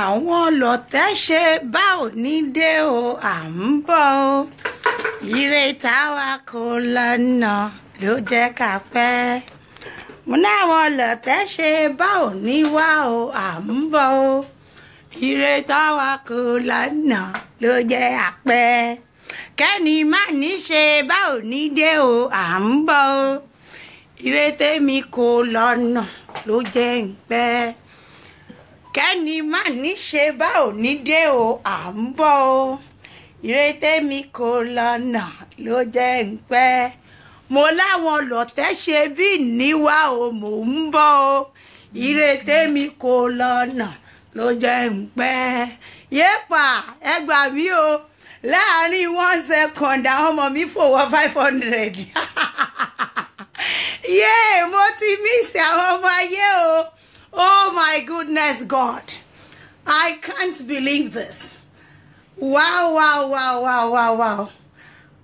àwọn lọ̀tẹ̀ ṣe bá ò ní dé o à ń bọ̀ o ire táwa kò lọ́nà ló jẹ́ ká pẹ́ mo náwọn lọ̀tẹ̀ ṣe bá ò ní wá o à ń bọ̀ o ire táwa kò lọ́nà ló jẹ́ àpẹ́ kẹ́ni má ní ṣe bá ò ní dé o à ń bọ̀ o ire tèmi kò lọ́nà ló jẹ́ ń pẹ́ kẹ́ni má ní ṣe bá ò ní dé o à ń bọ̀ o ire tèmi kò lọ́nà ló jẹ́ ń pẹ́ mo láwọn lọ̀tẹ̀ ṣe bí níwá o mò ń bọ̀ o ire tèmi kò lọ́nà ló jẹ́ ń pẹ́ yépa ẹ gbà mí o láàárín 1 second àwọn ọmọ mi fòwọ́ 500 yéè mo ti miss àwọn ọmọ ayé o. Oh my goodness, God. I can't believe this. Wow, wow, wow, wow, wow, wow.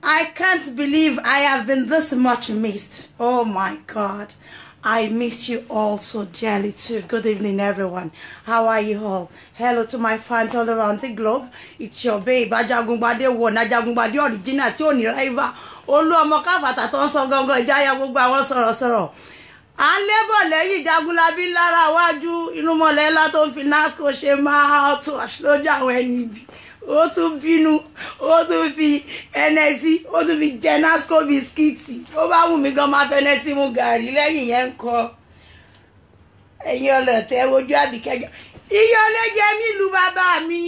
I can't believe I have been this much missed. Oh my God. I miss you all so dearly too. Good evening, everyone. How are you all? Hello to my fans all around the globe. It's your babe, Jagaban one, Jagaban original, Tony River. Olu Amokavata, Tonso Gongo, Jaya Gugba, one sorrow. À ń lébọ̀ lẹ́yìn Jagunlabi lára wájú inú mọ̀lẹ́lá tó ń fi nasco ṣe máa tó àṣìlójú àwọn ẹni ibi ó tún bínú ó tún fi ẹnẹsí ó tún fi jẹ nasco bisikíìtì ó bá wù mí gan máa fẹnẹsí mu gàrí lẹ́yìn yẹn ń kọ ẹ̀yin ọlọ́tẹ̀ wojú Àbíkẹ́ iye ọlẹ́jẹ̀ mi lu bàbá mi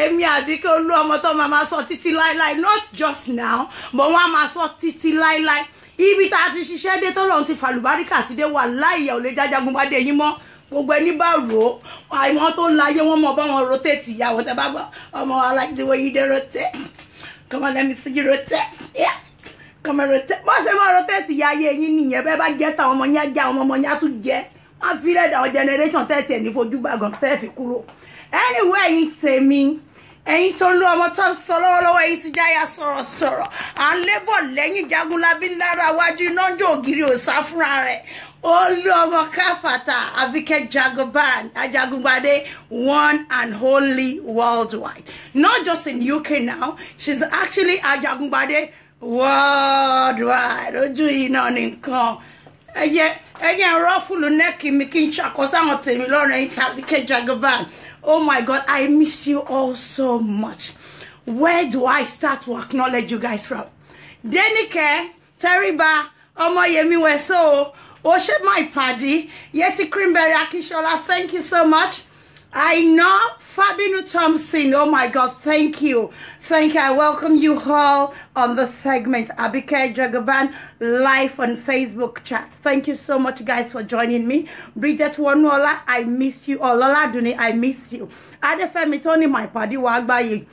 èmi Àbíkẹ́ Olú ọmọ tó máa sọ títí láíláí not just now but wọ́n á máa sọ títí láíláí ibi tá ti ṣiṣẹ́ dé tọ́lọ́run ti fàlùbáríkà sí dé wà láìyà ò lè Jagaban yín mọ́ gbogbo ẹni bá rò ó àwọn tó láyé wọn mọ̀ bá wọn rotate ìyàwó tẹ́ bá gbọ́ ọmọ I like the way you dey rotate come on let me see you rotate yeah come on rotate bó ṣe máa rotate ìyá ayé yín nìyẹn bẹ́ẹ̀ bá jẹ́ táwọn ọmọ yẹn á jẹ́ àwọn ọmọ yẹn á tún jẹ́ wọ́n fi lẹ́dà àwọn generation tẹ́tì ẹ̀ ní fojú gbàgàn tẹ́ fi kúrò anyway yín tèmi ẹ̀yin tó lú ọmọ tó sọ lọ́wọ́lọ́wọ́ ẹ̀yin ti jáyà sọ̀rọ̀ à ń lébọ̀ lẹ́yìn Jagunlabi lára wájú iná jò ògiri òsà fúnra rẹ̀ olú ọmọ káfàtà Àbíkẹ́ Jagaban Jagaban one and only worldwide not just in UK now she's actually Jagaban worldwide ojú iná nìkan ẹ̀yẹ rọ́fùlù nẹ́ẹ̀kì mi kí n ṣàkóso àwọn tèmi lọ́rùn ẹ̀yin tí Àbíkẹ́ Jagaban. Oh my God, I miss you all so much. Where do I start to acknowledge you guys from? Denike, Teriba, Omoyemi Weso, Oshe my paddy, Yeti Crimberry Akishola, thank you so much. I know Fabinu Thompson, oh my God, thank you. Thank you. I welcome you all on the segment Àbíkẹ́ Jagaban live on Facebook chat. Thank you so much, guys, for joining me. Bridget Wonola, I miss you. Olola Duni, I miss you. Adefemi Tony, my party Wagbayi.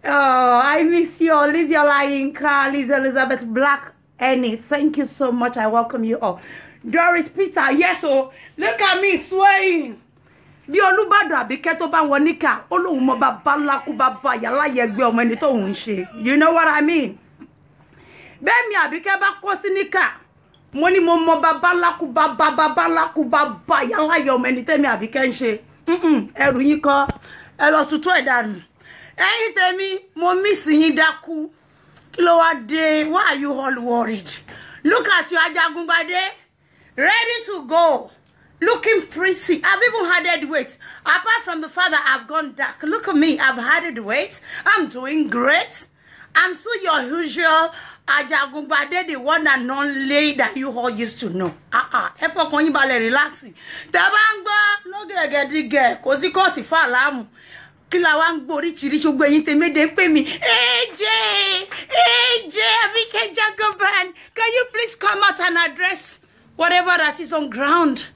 Oh, I miss you all. Lizzie Olayinka, Liz Elizabeth Black, Annie. Thank you so much. I welcome you all. Doris Peter, yes, oh, look at me swaying. Bí Olúbàdàn Àbíkẹ́ tó bá wọn níkà ó lóun mọ bàbá lákú bàbá yàrá yẹgbẹ́ ọmọ ẹni tó ń ṣe you know what I mean bẹ́ẹ̀ mi Àbíkẹ́ bá kọ́ sí níkà mo ní mo mọ bàbá lákú bàbá yàrá yẹ ọmọ ẹni tẹ́mi Àbíkẹ́ ń ṣe ẹrù yín kọ́ ẹ lọ tutù ẹ̀ dànù ẹ̀yin tèmi mo miss yín dákú kí ló wá dé why are you all worried look at you Jagaban ready to go. Looking pretty. I've even added weight. Apart from the fact that I've gone dark. Look at me. I've added weight. I'm doing great. I'm still your usual Jagaban, the one and only that you all used to know. Efo kon yin balẹ̀ relaxing. Tẹ́ bá ń gbọ́ no gẹ̀gẹ̀dì gẹ̀ kò sí kò sí fa láàmú. Kí la wá ń gbọ́ oríṣiríṣi gbogbo ẹ̀yin tèmi dé ń pè mí. AJ Àbíkẹ́ Jagaban, can you please come out and address whatever that is on ground?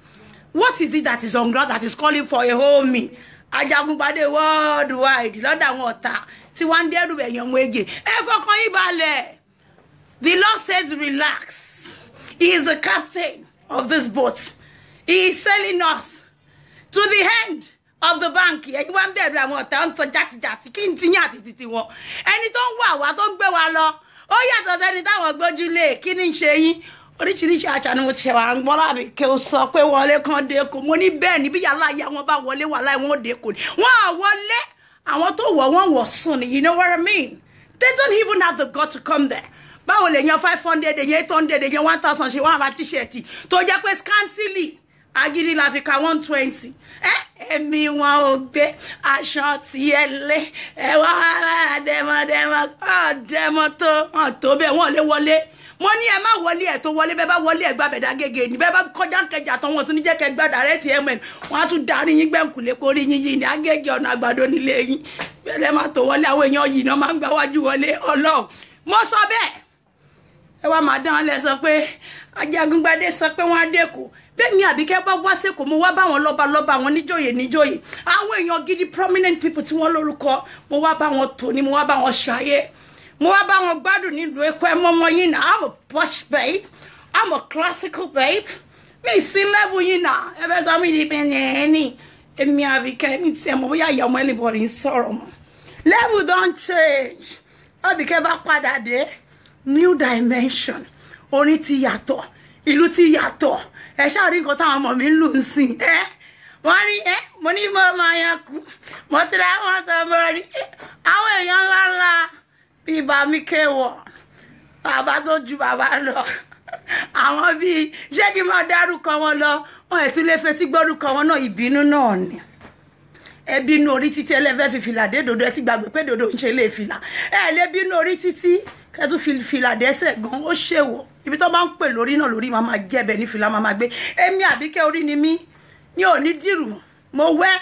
What is it that is on ground that is calling for a homie? Jagaban worldwide. Lord water. Ti one day do be young wege. Fọkàn yín balẹ̀. The Lord says relax. He is the captain of this boat. He is sailing us to the end of the bank. You want bẹ̀rù àwọn ọ̀tá ń sọ jàtìjàtì kí n ti yín àti títí wọn. Ẹni tó ń wá wa tó ń gbé wa lọ. Ó yàtọ̀ sẹ́ni táwọn gbójúlé kí ni ń ṣe yín. oríṣiríṣi àṣà ni mo ti ṣe wà ń gbọ́ láàbí kí o sọ pé wọlé kan dé kò mo ní bẹ́ẹ̀ ni bí yàrá ìyá wọn bá wọlé wà láì wọn dé kò ní wọn à wọlé àwọn tó wọ̀ sùn ni you know what I mean they don't even have the gut to come there báwo lè yan 500 èyàn 800 èyàn 1000 ṣe wọ́n ra t-shirt tó jẹ́ pé scantily agidi la fi ka 120 èmi wọn ò gbé aṣọ tí ẹ lé ẹ wá dẹmọ tó bẹ́ẹ̀ wọ́n lè wọlé mo ní ẹ má wọlé ẹ tó wọlé bẹ́ẹ̀ bá wọlé ẹ gbà bẹ̀dá gègé ní bẹ́ẹ̀ bá kọjá kẹjà tán wọn tún ní jẹ́ kẹ gbà direct mm wọ́n á tún darí yín gbẹ̀ǹkùlé kórí yín yìí ní agége ọ̀nà àgbàdo nílé yín bẹ́ẹ̀ má tó wọlé àwọn èèyàn yìí náà máa ń gbà wájú wọlé Ọlọ́run mo sọ bẹ́ẹ̀ ẹ wá máa dán lẹ sọ pé Ajagungbadé sọ pé wọ́n á dẹ́kọ̀ bẹ́ẹ̀ ni Àbíkẹ́ bá wá sí kò mo wá bá wọn lọ́ba wọn níjòyè àwọn èèyàn gidi prominent people tí wọ́n lórúkọ mo wá bá wọn tò ní mo wá bá wọn ṣayé mo wá bá wọn gbádùn nílùú Èkó ẹ mọ́mọ́ yín náà I'm a posh babe I'm a classical babe mi sí level yín náà ẹ fẹ́ sọ mí ní bẹ́ẹ̀ ní èmi Àbíkẹ́ mi ti ẹ̀ mọ̀ bóyá ìyá ọmọ anybody ń sọ̀rọ̀ mọ́ level don change Àbíkẹ́ bá padà dé new dimension orin ti yàtọ̀ ìlú ti yàtọ̀ ẹ ṣáà rí nǹkan táwọn ọmọ mi ń lù ń sìn wọ́n rí mo ní mo máa yan kú mo ti ra wọn sọ mo rí àwọn èèyàn ńláńlá bíi bàmí kéwọ̀ bàbá tó ju bàbá lọ àwọn bíi ṣé kí n máa dárúkọ wọn lọ wọn ẹ̀ tún lè fetí gbọ́dúkọ wọn náà ìbínú náà ni ẹbí inú orí títí ẹlẹ́fẹ́ fi fìlà dé dòdò ẹ ti gbàgbé pé dòdò ń ṣe lè fìlà ẹ lè bí inú orí títí kẹtù fìlà dẹ́sẹ̀ gan ó ṣèwọ̀ ibi tó bá ń pè lórí náà lórí máa jẹ́bẹ̀ ní fìlà máa gbé èmi Àbíkẹ́ orí ni mí ní òní dìrù mo wẹ́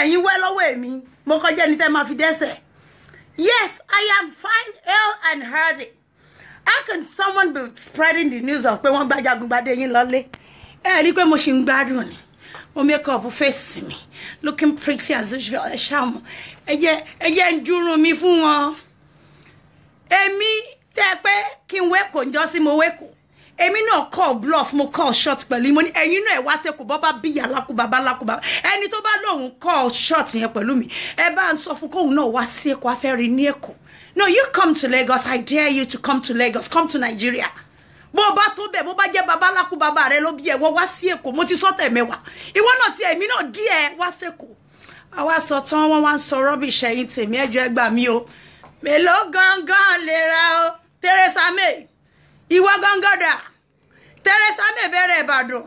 ẹ̀yin wẹ́ lọ́wọ́ èmi mo kọjá ní tẹ́ máa fi dẹ́sẹ̀ yes I am fine ill and healthy how can someone be spreading the news of pé wọ́n gba Ajagungbadé yín lọ́lé ẹ rí pé mo ṣì ń gbádùn ni mo make up face mi looking pretty as usual ẹ ṣàmù ẹ jẹ́ ń júrun mi fún wọn èmi tẹ́ pé kí n wéko ǹjọ́ sí mo wéko èmi náà call bluff mo call shot pẹ̀lú mo ní ẹ̀yin náà ẹ̀ wá sẹ́kù bọ́ bá bíyà lákùbàbá ẹni tó bá lóun call shot yẹn pẹ̀lú mi ẹ bá ń sọ fún kóun náà wá sí Èkó afẹ́ rí ní Èkó no you come to Lagos I dare you to come to Lagos come to Nigeria bó bá tó bẹ̀ bó bá jẹ́ bàbá lákùbàbá rẹ ló bí ẹ wọ́n wá sí Èkó mo ti sọ́tẹ̀ mẹ́wàá ìwọ náà ti èmi náà díẹ̀ wá sẹ́kù àwa sọ tán wọ́n wá ń sọ rubbish ẹ̀yìn tèmi ẹjọ́ ẹgbà mi o mélòó gangan lè ra o Theresa May ìwọ gangan dà Theresa May bẹ̀rẹ̀ Ìbàdàn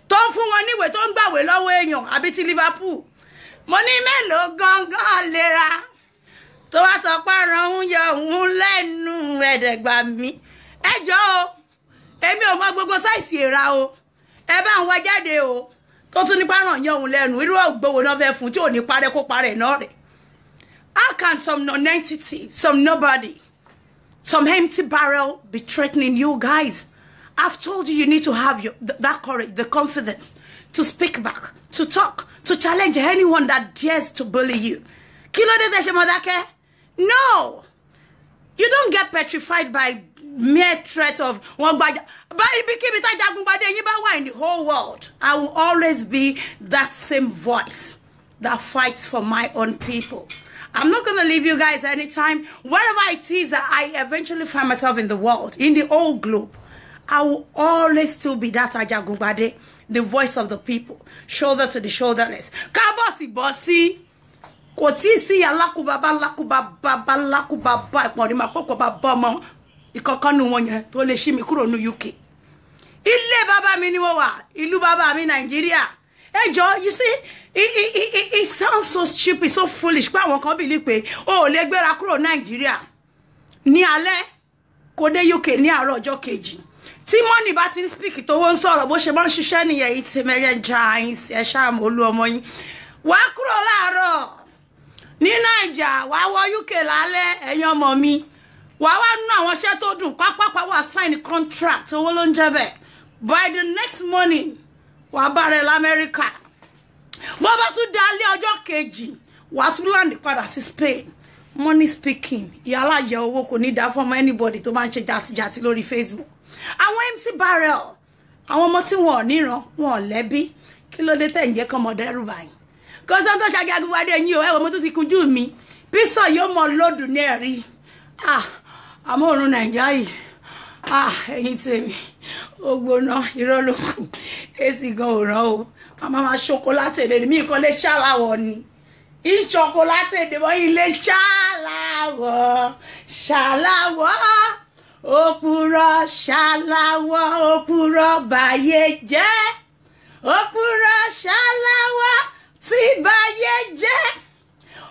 tó ń fún wọn níwèé tó ń gbàwé lọ́wọ́ èèyàn àbí ti Liverpool mo ní mélòó gangan lè ra tó wá sọ pé àrùn ń yọ òun lẹ́nu ẹ̀ẹ́dẹ̀gbà mi ẹjọ́ o èmi ò mọ gbogbo sáìsì èra o ẹ bá ń wá jáde o tó tún nípa ràn yọ òun lẹ́nu irú ògbówó náà fẹ́ fún tí ò ní parẹ́ kó parẹ́ náà rẹ̀ how can some non-entity some nobody some empty barrel be threatening you guys? I've told you need to have that courage, the confidence to speak back, to talk, to challenge anyone that dares to bully you. Kí ló dé tẹ́ ṣe mọ́ dákẹ́? No! You don't get petrified by mere threat of one gbaja. But ibikíbi tí Ajagungbadé yín bá wà in the whole world, I will always be that same voice that fights for my own people. I'm not going to leave you guys anytime. Wherever it is that I eventually find myself in the world, in the whole globe, I will always still be that Ajagungbadé, the voice of the people, shoulder to the shoulderless. Kábọ̀sì bọ́sí, kò tí sí alákùbàbá ìpọ̀nrí máa pọ̀pọ̀ bàbá ọmọ ìkọ̀kọ́nù wọn yẹn tó lè ṣí mi kúrò ní UK. Ilé bàbá mi ni mo wà, ìlú bàbá mi Nàìjíríà. Hey Joe, you see, it sounds so stupid, so foolish. Pé àwọn kan believe pé ó lè gbéra kúrò Nàìjíríà ní alẹ́ kó dé UK ní àárọ̀ ọjọ́ kejì. Tí money bá ti ń speak tó wọ́n sọ̀rọ̀ bó ṣe máa ń ṣiṣẹ́ nìyẹn tí mẹ́yẹ giants ẹ ṣáàmù olú ọmọ yín. Wá kúrò láàárọ̀ ní Naija, wá wọ UK lálẹ́ ẹ̀yin ọmọ mi. Wá wá nú àwọn iṣẹ́ tó dùn pápápá wá sign contract owó ló ń jẹ́ bẹ́ẹ̀. By the next morning, wà bàrẹ̀ l'Amẹ́ríkà bó bá tún dalẹ́ ọjọ́ kejì wà tún land padà sí Spain money speaking ìyálà jẹ owó kò ní dá fún anybody tó máa ń ṣe jàtìjàtì lórí Facebook àwọn empty barrel àwọn ọmọ tí wọn ò níran wọn ò lẹ́bí kí ló dé tẹ̀ ń jẹ́ kọ́ ọmọ dẹ́rù báyìí kó sọ́n tó ṣàjàgùnwádé yín o ẹ̀wọ̀n mo tún ti kunjú mi písọ̀ yóò mọ lódù ní ẹ̀rí àmọ́ òrùn Nàìjíríà yìí ẹ̀yin tèmi Ogbona iroloku esi gan oran o mama ma chocolate de mi ko le shalawo ni in chocolate de mo ile shalawo opuro shalawo opuro baye je opuro shalawo ti baye je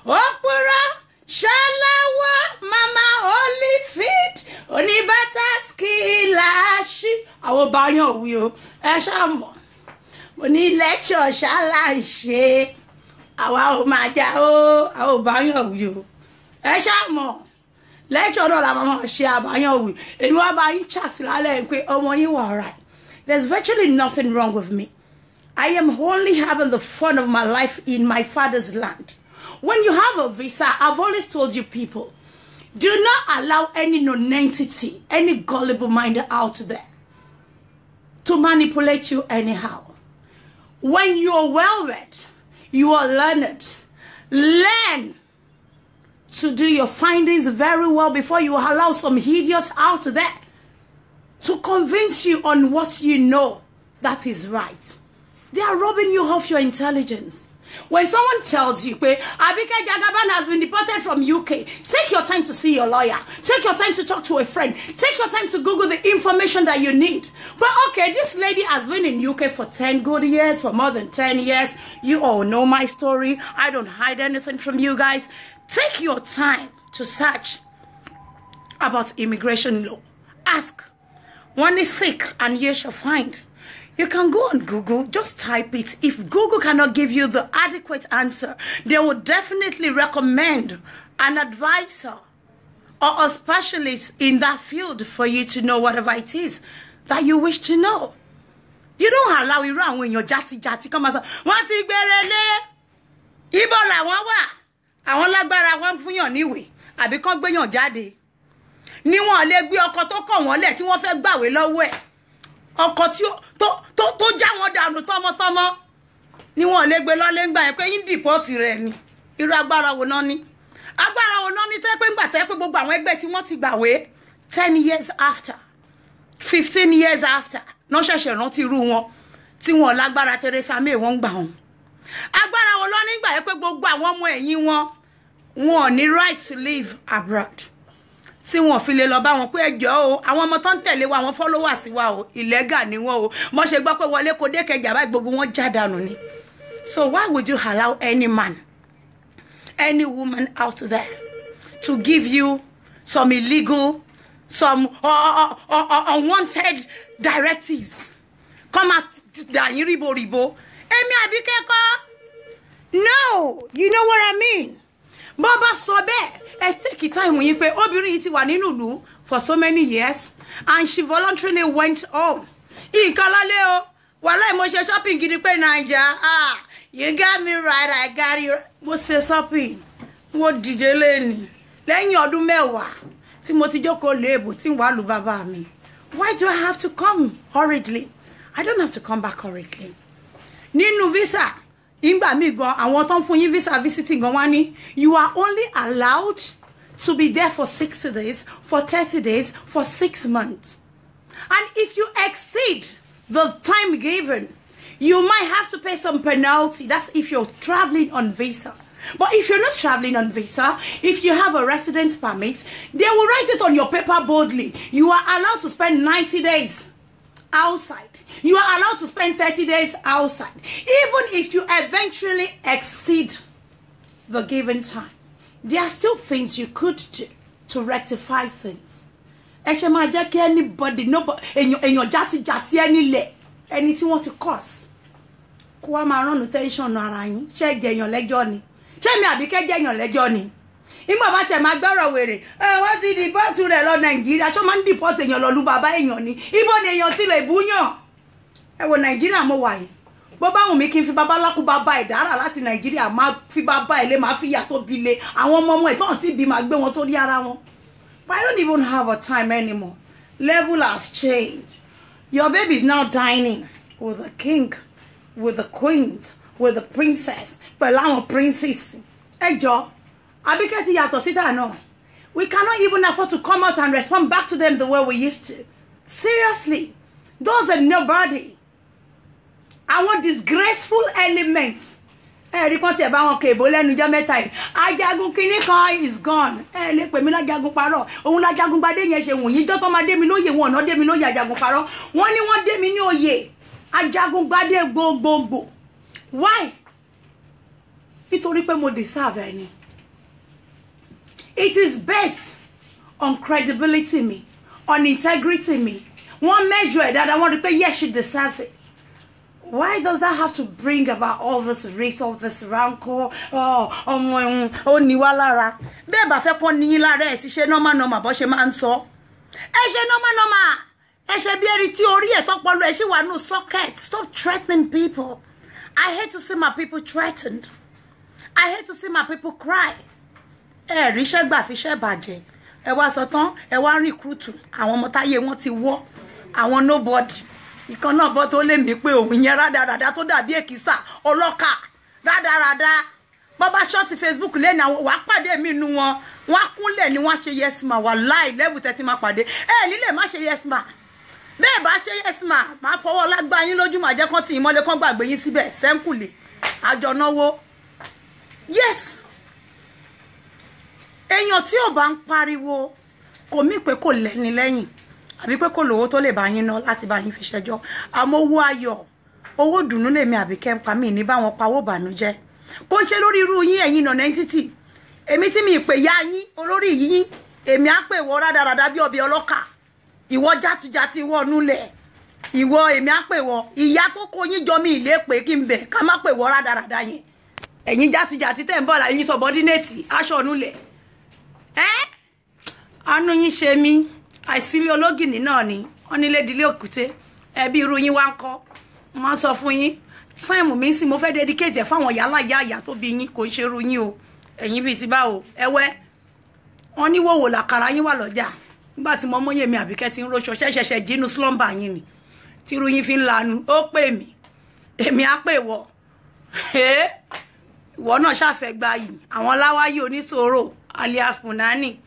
opuro shalawa mama only feed oni bata skilashi awo bayan wi o e sha mo mo ni lecture shala nse awa o ma ja o awo bayan wi o e sha mo lecture do la mama se abayan wi emi wa ba yin chat lale pe omo yin wa right. There's virtually nothing wrong with me. I am only having the fun of my life in my father's land. When you have a visa, I've always told you people, do not allow any non-entity, any gullible mind out there to manipulate you anyhow. When you're well-read, you are learned, learn to do your findings very well before you allow some idiots out there to convince you on what you know that is right. They are robbing you of your intelligence. When someone tells you, Abike Jagaban has been deported from UK, take your time to see your lawyer. Take your time to talk to a friend. Take your time to Google the information that you need. But okay, this lady has been in UK for 10 good years, for more than 10 years. You all know my story. I don't hide anything from you guys. Take your time to search about immigration law. Ask. One is sick and you shall find. You can go on Google, just type it. If Google cannot give you the adequate answer, they will definitely recommend an advisor or a specialist in that field for you to know whatever it is that you wish to know. You don't allow it around when you're jati come and say, "What is berele? Ibo la won wa. Àwọn lágbára wọ́n fún yàn níwèé, àbí kàn gbé yàn jáde. Ni wọ́n lè gbé ọkọ tó kàn wọ́n lẹ̀ tí wọ́n fẹ́ gbàwé lọ́wọ́ ẹ̀. Ọkọ tí tó já wọn dànù tọmọtọmọ ni wọ́n lè gbé lọ́lé ńgbà yẹn pé yín deport rẹ̀ ni. Irú agbára wo náà ni? Agbára wo náà ni tẹ́ pé ńgbà tẹ́ pé gbogbo àwọn ẹgbẹ́ tí wọ́n ti gbàwé 10 years after, 15 years after, no ṣẹ̀ṣẹ̀ rántí irú wọn tí wọ́n lágbára Teresa May wọ́n gbà wọn. Agbára wo ló nígbà yẹn pé gbogbo àwọn ọmọ ẹ̀yìn wọn ní right to live abroad. Tí wọ́n fi lè lọ bá wọn pé ẹjọ́ o àwọn ọmọ tó ń tẹ̀lé wa àwọn followers wa o illegal ni wọ́n o mo ṣe gbọ́ pé wọlé kò dé kẹjà báyìí gbogbo wọn jádànù ni. So why would you allow any man, any woman out there to give you some illegal, some unwanted directives? Come out dayin ribo. Emi Abike ko. No, you know what I mean. Baba sọ bẹ́ẹ̀, take time when you pay obìnrin yìí ti wà nínú ìlú for so many years and she voluntarily went home. Ìkàlálé o, wàláhì mo ṣe shopping gidi pé Naija. You got me right, I got you. Mo ṣe shopping. Mo dìde lẹ́ni. Lẹ́yìn ọdún mẹ́wàá tí mo ti jókòó léèbù tí wà lù bàbá mi. Why do I have to come hurriedly? I don't have to come back hurriedly. Nínú visa Ingba mi gan àwọn ton fún yín visa visiting gan wá ní you are only allowed to be there for 60 days, for 30 days, for 6 months. And if you exceed the time given, you might have to pay some penalty. That's if you're traveling on visa. But if you're not traveling on visa, if you have a residence permit, they will write it on your paper boldly. You are allowed to spend 90 days outside. You are allowed to spend 30 days outside. Even if you eventually exceed the given time, there are still things you could do to rectify things. Anybody, nobody, in your jati any le, anything want to cause. Kwa ma run attention ara yin, ṣé jẹ yan lẹ́jọ́ ni. Ṣé mi Àbíkẹ́ jẹ yan lẹ́jọ́ ni. Ìgbà bá tẹ̀ máa gbọ́rọ̀ wèrè wọ́n ti deport rẹ̀ lọ Nàìjíríà ṣó máa ń deport èèyàn lọ lu bàbá èèyàn ni ibo ni èèyàn ti lè búyàn ẹ wo Nàìjíríà mo wà yìí bó bá wùn mí kí n fi bàbá lákú bàbá ìdára láti Nàìjíríà máa fi bàbá ilé máa fi yà tó bile àwọn ọmọ ẹ̀ tọ́n ti bí máa gbé wọn sórí ara wọn. But I don't even have a time anymore. Level has changed. Your baby is now dining with the king, with the queens, with the princess, pẹ̀lú àwọn princess. Ẹ jọ̀ọ́ Àbíkẹ́ ti yàtọ̀ síta náà. We cannot even afford to come out and respond back to them the way we used to. Seriously. Those are nobody. I want disgraceful elements. Rí kan tí ẹ bá wọn kebo lẹ́nu jọ́ mẹ́ta yìí. Ajagun kíní kan is gone. Lè pè mí lájagun parọ́. Òun lájagun gbadé yẹn ṣe wọ̀nyí tó máa dé mi lóye wọn ọ̀nà dé mi lóye ajagun parọ́. Wọ́n ní wọ́n dé mi ní òye. Ajagun gbadé gbogbogbò. Why? Nítorí pé mo deserve ẹni. It is based on credibility me, on integrity me. One measure that I want to pay, yes, she deserves it. Why does that have to bring about all this rate, all this rancor? Niwalara. Beba fe kon ni lara e si se normal bo se ma nso. E se normal. E se bi eri ti ori e to polo e se wa no socket. Stop threatening people. I hate to see my people threatened. I hate to see my people cry. Rí se gba fi se bàjẹ́. Ẹ wá sọ tán, ẹ wá recruit àwọn ọmọ táyé wọn ti wọ́, àwọn nobody. Ìkan náà bọ́ tó lè mí pé òun yẹn rádaràdá tó dàbí èkìsà ọlọ́kà rádaràdá. Bàbá ṣọ́ọ̀tì Facebook lẹ́nu àwọn wàá pàdé mi nínú wọn. Wọ́n kúnlẹ̀ ni wọ́n ṣe yes ma wà láì lẹ́bù tẹ́tí máa pàdé. Nílé má ṣe yes ma. Bẹ́ẹ̀ bá ṣe yes ma, máa fọwọ́ lágbá yín lójú máa jẹ́ kán tí ìmọ́lé kan gbàgbé yín síbẹ̀ sẹ́ńkùlé. Àjọ náwó. Yes. Èèyàn tí ò bá ń pariwo kò mí pé kò lẹ́ni lẹ́yìn àbí pé kò lówó tó lè bá yín ná láti bá yín fi ṣẹjọ́ àmọ́ owó ayọ̀ owó dùnnú lèmi àbí kẹ́ńpà mi ní bá wọn pawó bànújẹ́ kò ń ṣe lórí irú yín ẹ̀yin nọ̀nà entity èmi tí mi pè ya yín olórí yín èmi á pè wọ́ rádaràdá bí ọbẹ̀ ọlọ́kà ìwọ játijàti ìwọ nulẹ̀ ìwọ èmi á pè wọ́ ìyá tó kó yín jọ mi ìlé pé kí n bẹ̀ ká má pè wọ́ rádaràdá yẹn ẹ̀yin játijàti tẹ̀ ń bọ̀ láyín subordinate aṣọ nulẹ̀ anu yín ṣe mí àìsílẹ̀ ológìní náà ni wọ́n nílé dílé òkúté ẹbí irú yín wá ń kọ́ mo sọ fún yín time mi sì mo fẹ́ dedicate ẹ̀ fáwọn yálà yáyà tó bí yín kò ń ṣe irú yín o ẹ̀yin bíi ti báwo ẹwẹ́ wọ́n ní wòwò làkàrà yín wà lọ́jà nígbà tí mo mọ́yè mi àbíkẹ́ ti ń roṣọ ṣẹ̀ṣẹ̀ṣẹ̀ jínú slumber yín ni tí irú yín fi ń lanu ó pè mí èmi á pè wọ́ ìwọ náà ṣàfẹ́ gba yìí àwọn láwáyé oníṣòro alias punani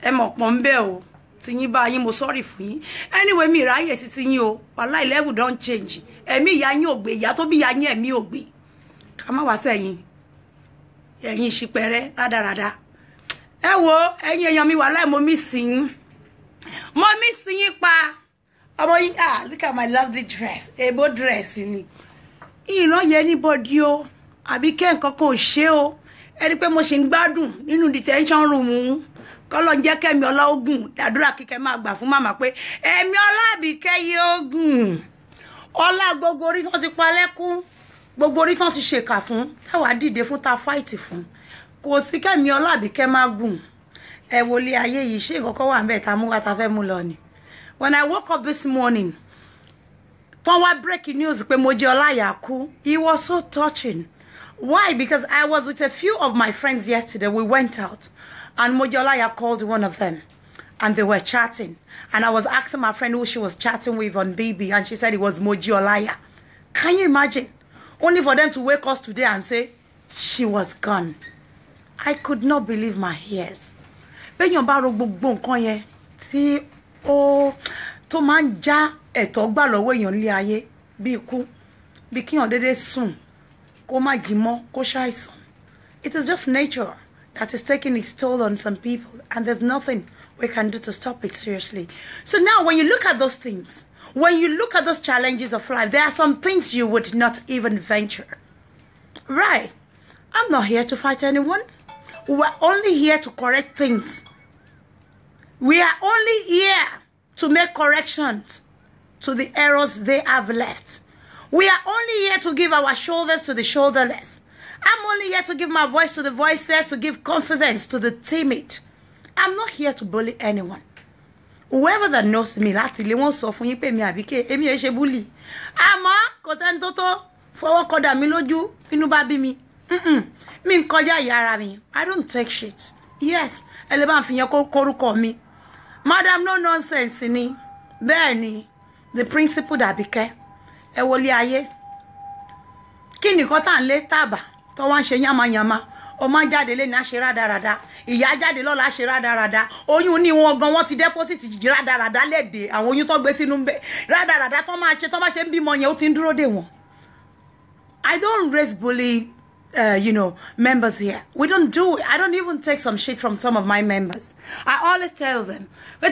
ẹ mọ̀ pọ̀ ń bẹ̀ o tí yín bá yín mo sorry fún yín anyway mi ráyè sí yín o wàláhì level don change ẹ̀mí ìyá yín ò gbé ìyá tó bí ìyá yín ẹ̀mí ò gbé ká má wá sẹ́yìn ẹ̀yin ìṣìpẹ̀rẹ́ rádaràda ẹ wo ẹ̀yin èèyàn mi wàláhì mo miss yín pa ọmọ yín look at my lovely dress ebo dress ni ìran yẹ anybody o àbí kẹ́ nǹkan kan ò ṣe o ẹni pé mo ṣe ń gbádùn nínú detention room kọ́lọ́ ń jẹ́ kẹ́mi ọlá ogun dàdúrà kíkẹ́ máa gbà fún màmá pé ẹ̀mí ọlá àbíkẹ́ yóò gùn ọlá gbogbo orí tán ti pa lẹ́kún gbogbo orí tán ti ṣèkà fún táwa dìde fún ta fáìtì fún kò sí kẹ́mi ọlá àbíkẹ́ máa gùn ẹ wọlé ayé yìí ṣé ìkọ́kọ́ wà ń bẹ̀ tá mú wa ta fẹ́ mú lọ ni. When I woke up this morning tán wá breaking news pé mo jẹ́ Ọláìyá kú it was so touching. Why? Because I was with a few of my friends yesterday. We went out and Moji Olaya called one of them and they were chatting. And I was asking my friend who she was chatting with on BB and she said it was Moji Olaya. Can you imagine? Only for them to wake us today and say she was gone. I could not believe my ears. When you bá ro gbogbo nǹkan yẹn tí ó tó máa ń já ẹ̀tọ́ gbà lọ́wọ́ èèyàn ní ayé bí ikú bí kíyàn dédé sùn. It is just nature that is taking its toll on some people and there's nothing we can do to stop it seriously. So now when you look at those things, when you look at those challenges of life, there are some things you would not even venture. Right? I'm not here to fight anyone. We're only here to correct things. We are only here to make corrections to the errors they have left. We are only here to give our shoulders to the shoulderless. I'm only here to give my voice to the voiceless, to give confidence to the timid. I'm not here to bully anyone. Whoever that knows me, láti lè wọ́n sọ fún yín pé mi àbíkẹ́, èmi ẹ ṣe bully. Àmọ́ kò sẹ́ni tó tó fọwọ́ kọ́dà mi lójú, inú bá bí mi. Mi ń kọjá ìyà ara mi. I don't take shit. Yes, ẹ lè bá ń fi yẹn kórúkọ mi. Madam, no nonsense ni. Bẹ́ẹ̀ ni, the principle d'Àbíkẹ́. Ẹ wọlé ayé kí nìkan tá ń lé tàbà tó wá ń ṣe yàmàyàmà ọmọ jáde lé ní àṣẹ rádaràda ìyá jáde lọ́la àṣẹ rádaràda oyún ní wọn gan wọ́n ti deposit rádaràda lẹ́dẹ̀ àwọn oyún tó gbé sínú ńbẹ̀ rádaràda tó máa ṣe ń bímọ yẹn ó ti ń dúró dè wọ́n. I don't raise bully members here. We don't do it. I don't even take some shit from some of my members. I always tell them, I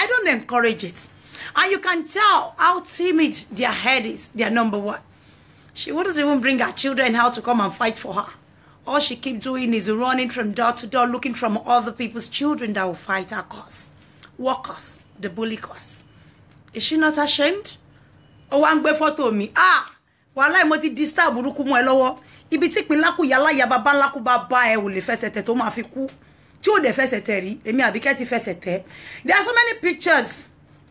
don't encourage it. And you can tell how timid their head is, their number one. She wouldn't even bring her children out to come and fight for her. All she keeps doing is running from door to door, looking from other people's children that will fight her cause. Workers, the bully cause. Is she not ashamed? Oh, I'm going photo me. While I'm going to disturb Urukumo Elowo. Ibi tí pin laku yala ya baba laku baba e ò lè fẹsẹ̀tẹ̀ tó máa fi kú. Tí ó dé fẹsẹ̀tẹ̀ rí, èmi Àbíkẹ́ ti fẹsẹ̀tẹ̀. There are so many pictures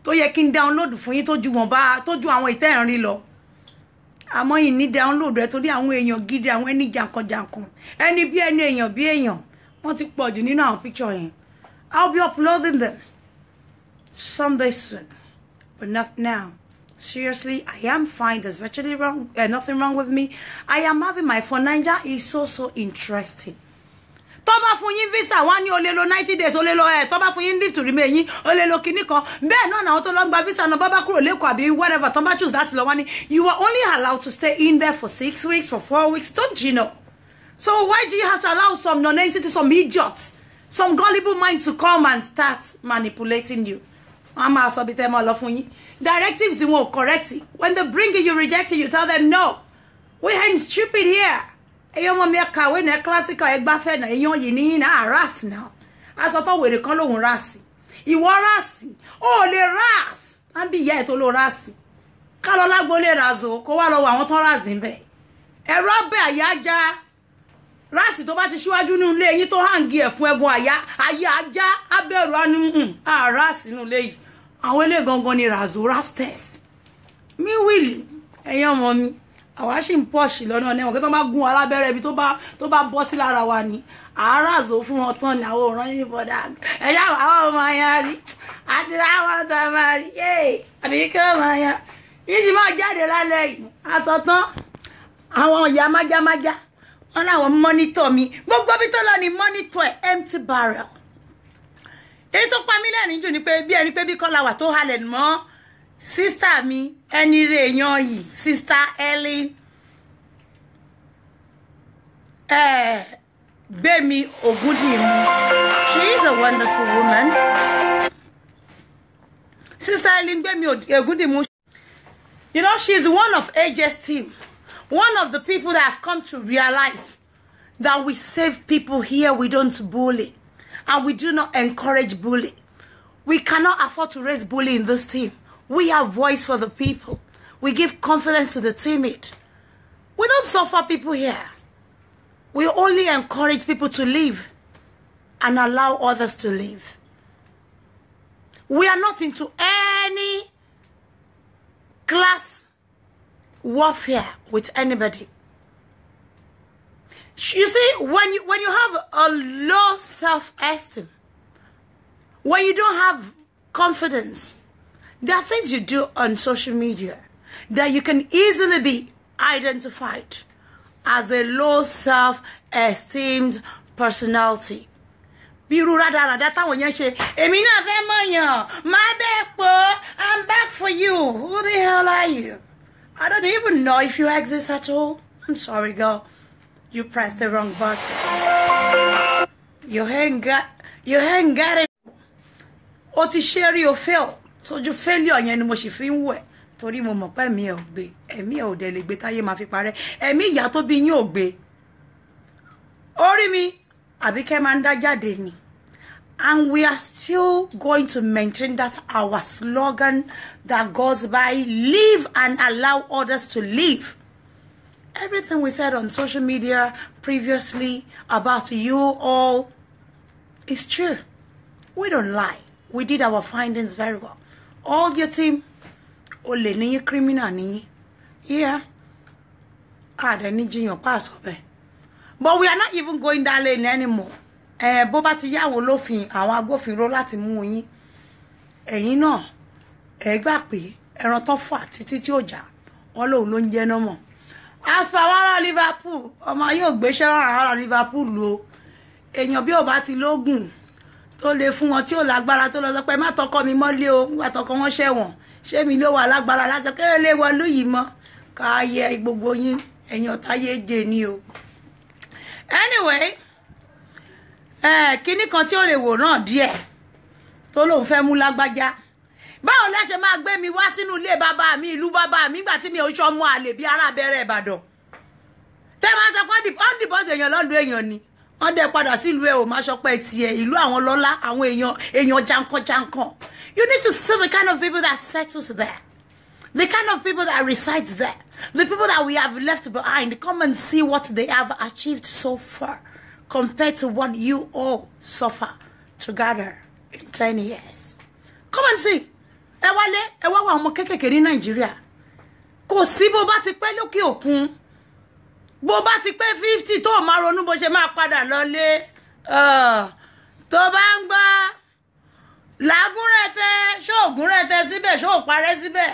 tó yẹ kí n download fún yín tó ju wọn bá tó ju àwọn ìtẹ́ rí lọ. Àmọ́ yín ní download rẹ̀ torí àwọn èèyàn gidi àwọn ẹni jankan-jankan. Ẹni bí ẹni èèyàn bí èèyàn. Wọ́n ti pọ̀ jù nínú àwọn picture yẹn. I'll be uploading them someday soon. But not now. Seriously, I am fine. There's virtually nothing wrong with me. I am having my phone. Nigeria is so interesting. Toba fún yín visa wọ́n ní ó lè lò 90 days ó lè lò toba fún yín leave to remain yín ó lè lò kíní kan bẹ́ẹ̀ náà na tó lọ gba visa no baba kúrò leko àbí whatever toba choose that lọ wọ́n ní you are only allowed to stay in there for 6 weeks for 4 weeks, don't you know? So why do you have to allow some non-entity, some idiots, some gullible mind to come and start manipulating you? Directives won't correct it. When they bring it, you reject it. You tell them no. We ain't stupid here. Eyo mo me kawe na classical egbafe na eyan yi ni na ras now. Aso to were kan lohun rasi. Ìwọ rasi. O le ras. An bi ya to lo rasi. Ka lo lagbo le razo ko wa lo wa won ton rasi nbe. Ero be ayaja. Rasi tó bá ti síwájú nínú ilé yín tó hang e fún egun aya aja aberu anu rasi nínú ilé yìí. Àwọn ilé gangan ni razo rastes. Mi will eyan mo mi. Àwa ṣì ń posh lọ́nà ne wọ́n ke tó bá gún alábẹ́rẹ́ bí tó bá bọ́ sí lára wa ni. Arazo fún wọn tán ni àwọn ran ni boda. E ja wa o ma yan ri. Àti ra wa ta ma ri. Àbí ko ma yan. Yìí ma jáde lálẹ́ yìí. Aso tán. Àwọn ìyá májámájá. Wọ́n láwọn monitor mi. Gbogbo bí tó lọ ni monitor empty barrel. Èyí tó pa mí lẹ́rìn jù ni pé bí ẹni pé bí Kọ́lá wà tó halẹ̀ mọ́ sister mi ẹni re èèyàn yìí sister Ellen Gbémi Ògúndìmú. She is a wonderful woman. Sister Ellen Gbémi Ògúndìmú. You know, she's one of AJ's team. One of the people that have come to realize that we save people here, we don't bully. And we do not encourage bully. We cannot afford to raise bully in this team. We have voice for the people. We give confidence to the timid. We don't suffer people here. We only encourage people to live and allow others to live. We are not into any class warfare with anybody. You see, when you have a low self-esteem, when you don't have confidence, there are things you do on social media that you can easily be identified as a low self-esteemed personality. I'm back for you. Who the hell are you? I don't even know if you exist at all. I'm sorry, girl. You pressed the wrong button. You ain't got it. O ti share your fail. So you failure yẹn ni mo ṣe fi ń wẹ̀. Torí mo mọ̀ pé ẹ̀mí ẹ ò gbé. Ẹ̀mí ẹ ò dẹ̀ lè gbé táyé máa fi parẹ́. Ẹ̀mí ìyá tó bí yín ò gbé. Orí mi Àbíkẹ́ máa ń dá jáde ni. And we are still going to maintain that our slogan that goes by, live and allow others to live. Everything we said on social media previously about you all is true. We don't lie. We did our findings very well. All your team, ole ni criminal ni. Yeah. They need your passport. But we are not even going that lane anymore. Bó bá ti yáwó lófin àwọn agbófinró láti mú yín. Ẹ̀yin náà ẹ gbà pé ẹran tó fà títí tí ó jà wọ́n lòun ló ń jẹ́ nọ́mọ̀ as per wàrà Liverpool ọmọ yóò gbéṣẹ́ wàrà Liverpool lo èèyàn bí ò bá ti lógùn tó lè fún wọn tí ò lágbára tó lọ sọ pé má tọkọ mi mọ́lé o nígbà tọkọ wọn ṣẹ̀wọ̀n ṣé mi ló wà lágbára láti kéré lé wọlú yìí mọ́ ká yẹ gbogbo yín ẹ̀yin ọ̀tá yé jẹ ni o. Anyway kíní kan tí ó lè wò náà díẹ̀ tó lóun fẹ́ mú lágbájá báwo la ṣe máa gbé mi wá sínú ilé bàbá mi ìlú bàbá mi nígbà tí mi ò ṣọmọ àlè bí ará abẹ́rẹ́ Ìbàdàn tẹ́ máa sọ pé ọ́n dìbò èèyàn lọ́dún èèyàn ni wọ́n dẹ̀ padà sílùú ẹ̀ ò máa sọpẹ́ tiẹ̀ ìlú àwọn lọ́lá àwọn èèyàn jankan. You need to see the kind of people that settles there, the kind of people that resides there, the people that we have left behind. Come and see what they have achieved so far compared to what you all suffer together in 10 years. Come and see. Ẹ wá wá ọmọ kékèké ní Nàìjíríà. Kò sí bó bá ti pẹ́ lókè òkun. Bó bá ti pẹ́ 50 tó máa ronú bó ṣe máa padà lọlé. Tó bá ń gbọ́ làgúnrẹ̀tẹ̀ ṣóògùnrẹ̀tẹ̀ síbẹ̀ ṣóòparẹ́ síbẹ̀.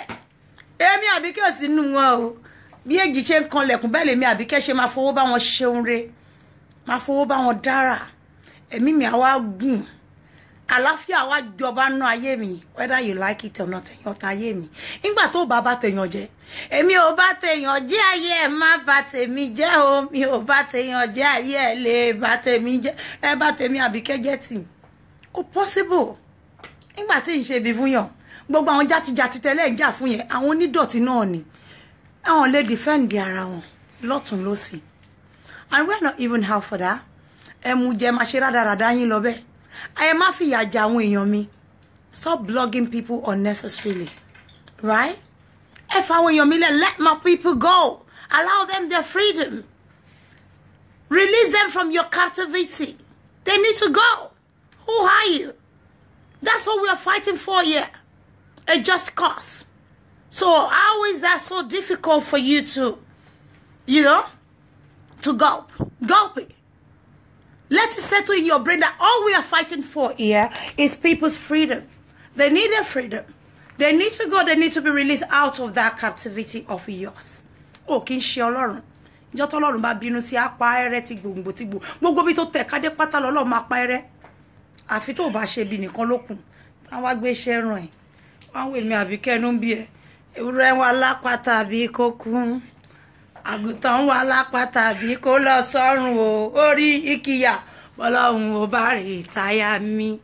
Èmi Àbíkẹ́ ò sí nínú wọn o. Bí èjì ṣe ń kanlẹ̀kùn bẹ́ẹ̀ lèmi Àbíkẹ́ ṣe máa fowó bá wọn ṣeun re. Máa fowó bá wọn dára. Ẹ̀mí mi àwa gùn. Àlàáfíà wa jọba nú ayé mi, whether you like it or not, ẹ̀yin ọ̀tá ayé mi. Nígbà tó bá tèèyàn jẹ́, èmi ò bá tèèyàn jẹ́ ayé ẹ̀ má bá tèmi jẹ́ o, mi ò bá tèèyàn jẹ́ ayé ẹ̀ lè bá tèmi jẹ́, ẹ bá tèmi Àbíkẹ́ jẹ́ tì. Kò possible. Nígbà tí ń ṣe bí fún yàn, gbogbo àwọn játijàti tẹ́lẹ̀ ń jà fún yẹn, àwọn onídọ̀tí náà ni. Àwọn lè defend ara wọn lọ́tùn lósì. And we're not even out for that. Ẹ mú jẹ máa ṣe rádaràdá yín lọ bẹ́ẹ̀. I am fìyà jẹ àwọn èèyàn mi. Stop blogging people unnecessarily. Right? If àwọn èèyàn mi let my people go. Allow them their freedom. Release them from your captivity. They need to go. Who are you? That's what we are fighting for here. A just cause. So how is that so difficult for you to, to gulp? Gulp it. Let it settle in your brain that all we are fighting for here is people's freedom. They need their freedom. They need to go. They need to be released out of that captivity of yours. Oh, kí n ṣe Ọlọ́run. Ìjọ́ tó Ọlọ́run bá bínú sí apá ẹrẹ́ tí gbogbo. Gbogbo bí tó tẹ̀ kádé pátá lọ́lọ́run máa pa ẹrẹ́. Àfi tó bá ṣe bí nìkan lókun. Táwọn wá gbé iṣẹ́ ràn ẹ́. Wọ́n wè mí Àbíkẹ́ nú bí ẹ. Ewúrẹ́ wa lápáta bí kó kú. Àgùntàn wa lápáta bí kó lọ sọ́run o. Orí ìkìyà bọ́lọ́hun ò bá rí ìtayà mi.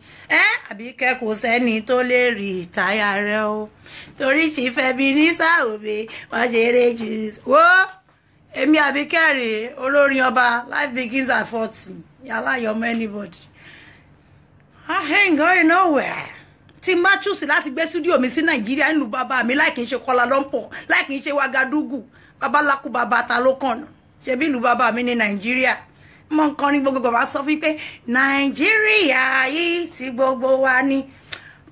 Àbíkẹ́ kò sẹ́ni tó lè rí ìtayà rẹ o. Torí ṣì fẹ́ bí ní sáòbé wọ́n ṣe eré jù. Wo èmi Àbíkẹ́ rè olórin ọba life begins at 40. Yàrá yọmọ anybody. I ain't going nowhere. Tí n bá choose láti gbé studio mi sí Nàìjíríà nílùú bàbá mi láì kí n ṣe Kuala Lumpur, láì kí n ṣe Wagadugu. Bàbá lákú bàbá ta ló kàn. Ṣé bí ìlú bàbá mi ní Nàìjíríà. Mo nǹkan ní gbogbo bàbá sọ fún pé Nàìjíríà yìí tí gbogbo wa ní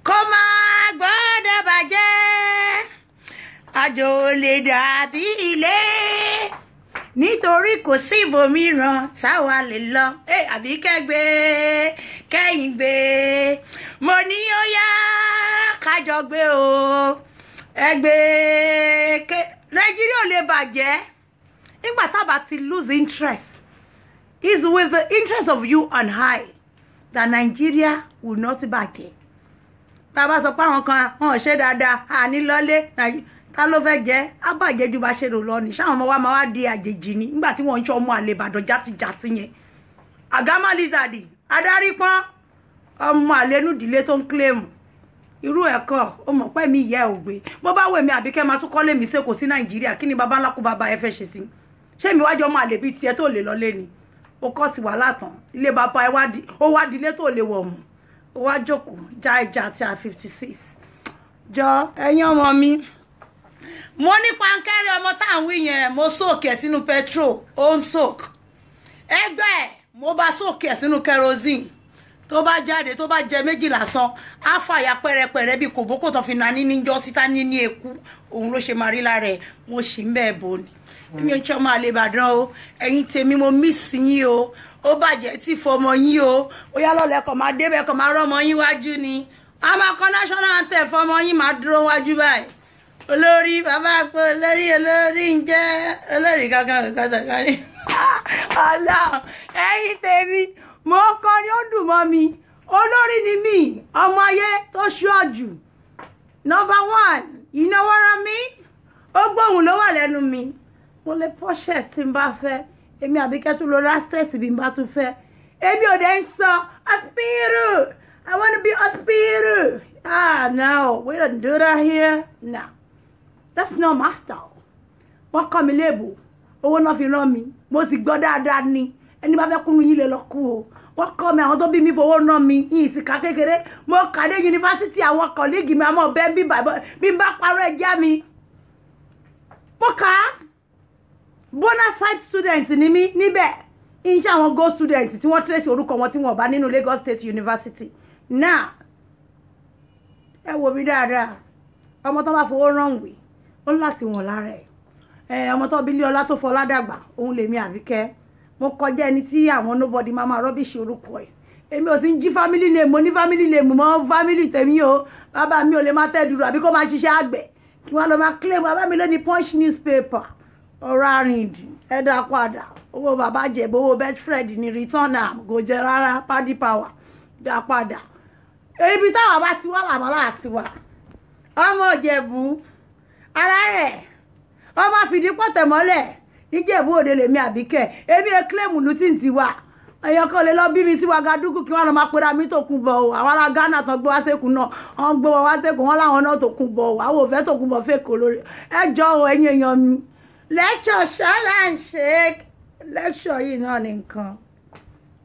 kó má gbọ́dọ̀ bàjẹ́. Àjò lè dàbí ilé. Nítorí kò sí ibòmíràn táwa lè lọ. Àbíkẹ́ gbé kẹ́yìn gbé. Mo ní ó yá kájọ gbé o. Ẹgbẹ́ Nàìjíríà ò lè bàjẹ́. Nígbà tá bá ti lose interest. It's with the interest of you and I that Nigeria will not bàjẹ́. Bàbá sọ pé àwọn kan wọ́n ṣe dáadáa àní lọ́lé ta ló fẹ́ jẹ́ á bàjẹ́ ju bá ṣe rò lọ ní ṣáwọn ọmọ wa máa wá di àjèjì ni nígbà tí wọ́n ń ṣe ọmọ àlè Ìbàdàn játijàti yẹn. Àgámà lizardi adarí pọ́n ọmọ àlè inú ìdílé tó ń claim irú ẹ̀kọ́ ó mọ̀ pé mi ìyá ẹ̀ ò gbé bó bá wẹ̀ mi Àbíkẹ́ máa tún kọ́lé mi sẹ́kọ̀ọ́ sí Nàìjíríà kí ni bàbá ńlá kú bàbá ẹ fẹ́ ṣe sí ṣé mi wájú ọmọ àlè bíi tiẹ̀ tó lè lọlé ni ó kọ́ ti wà látàn ilé bàbá ẹ wá dilé tó lè wọ̀ mọ́ ó wá jókòó já ìjà àti 56 jọ ẹ̀yin ọmọ mi mo ní pankẹ́rẹ́ ọmọ táwọn wí yẹn mo sóòkè sínú petrol ó ń sóòkè ẹgbẹ́ mo bá sóòkè sínú kerosene tó bá jáde tó bá jẹ méjì lásán á fàyà pẹ́rẹpẹ̀rẹ bí kòbókò tó fi nání níjọ́ síta ní eku òun ló ṣe máa rí lára ẹ̀ mo sì ń bẹ́ẹ̀ bò ní èmi ò ń ṣọ́ máa lè Ìbàdàn o ẹ̀yin tèmi mo miss yín o ó bàjẹ́ tí fọmọ yín o ó yá lọ́lẹ̀ kọ̀ máa débẹ̀ kọ̀ máa rọ́mọ yín wájú ni a máa kọ́ national anthem fọmọ yín máa dúró wájú báyìí olórí bàbá pé olórí ń jẹ́ olórí kankan ní. Ọlọ́run ẹ̀yin tèmi mo kọrin ó dùn mọ́ mi olórí ni mí ọmọ ayé tó ṣọ́ọ̀jù number one you know what I mean ó gbóhùn ló wà lẹ́nu mi mo lè pọ́ṣẹ̀ tí n bá fẹ́ èmi Àbíkẹ́ tún lo rasters bí n bá tún fẹ́ èmi ò dé ń sọ aspiru I want to be aspiru no we don't do that here no that's not my style wọ́n kọ́ mi léèbù owó náà fi rán mi mo sì gbọ́ dáadáa ni ẹni bá fẹ́ kúnnú yín lè lọ kú o wọ́n kọ́ mi àwọn tó bí mi fowó ná mi yìí sì ká kékeré mo kà dé yunifásitì àwọn kọ̀líìgì mi àmọ́ bẹ́ẹ̀ bí n bá parọ́ ẹ̀jẹ̀ mi mo kà á bona fide student ni mi níbẹ̀ iṣẹ́ àwọn gold student tí wọ́n trace orúkọ wọn tí wọ́n bá nínú Lagos State University now ẹ wo mi dáadáa ọmọ tó bá fowó ránwé ó láti wọ̀n lára ẹ̀ ọmọ tó bí lé ọlá tó fọlá dàgbà òun lèmi Àbíkẹ́ mo kọjá ẹni tí àwọn nobody máa rubbish orúkọ ẹ̀ èmi ò sì ń jí family name mo ní family name mọ́ family tèmi o bàbá mi ò lè má tẹ́ dúró àbí kó máa ṣiṣẹ́ àgbẹ̀ kí wọ́n lọ máa claim bàbá mi ló ní Punch newspaper ọ̀rọ̀ àrìndì ẹ̀dá padà owó bàbá jẹ̀bú owó Betfred ní return am kò jẹ́ rárá paddy power dá padà ibi táwọn bá ti wá làmọ́lá àti wà ọmọ Ìjẹ̀bú ara rẹ̀ ọmọ fìdí pọ̀tẹ̀ mọ́lẹ̀ níjẹ̀bú òde lèmi Àbíkẹ́ èmi ẹ claim lu tí ń ti wà èèyàn kan lè lọ bí mi sí Wagadugu kí wọ́n lọ máa pera mi Tòkunbọ̀ o àwọn ará Ghana tán gbé wá sẹ́kùn náà wọ́n gbé wá sẹ́kùn wọ́n láwọn náà Tòkunbọ̀ o àwọn òfẹ́ Tòkunbọ̀ fèkó lórí ẹjọ́ o ẹ̀yin èèyàn mi lecture ṣọlá ń ṣe lecture yìí náà ní nǹkan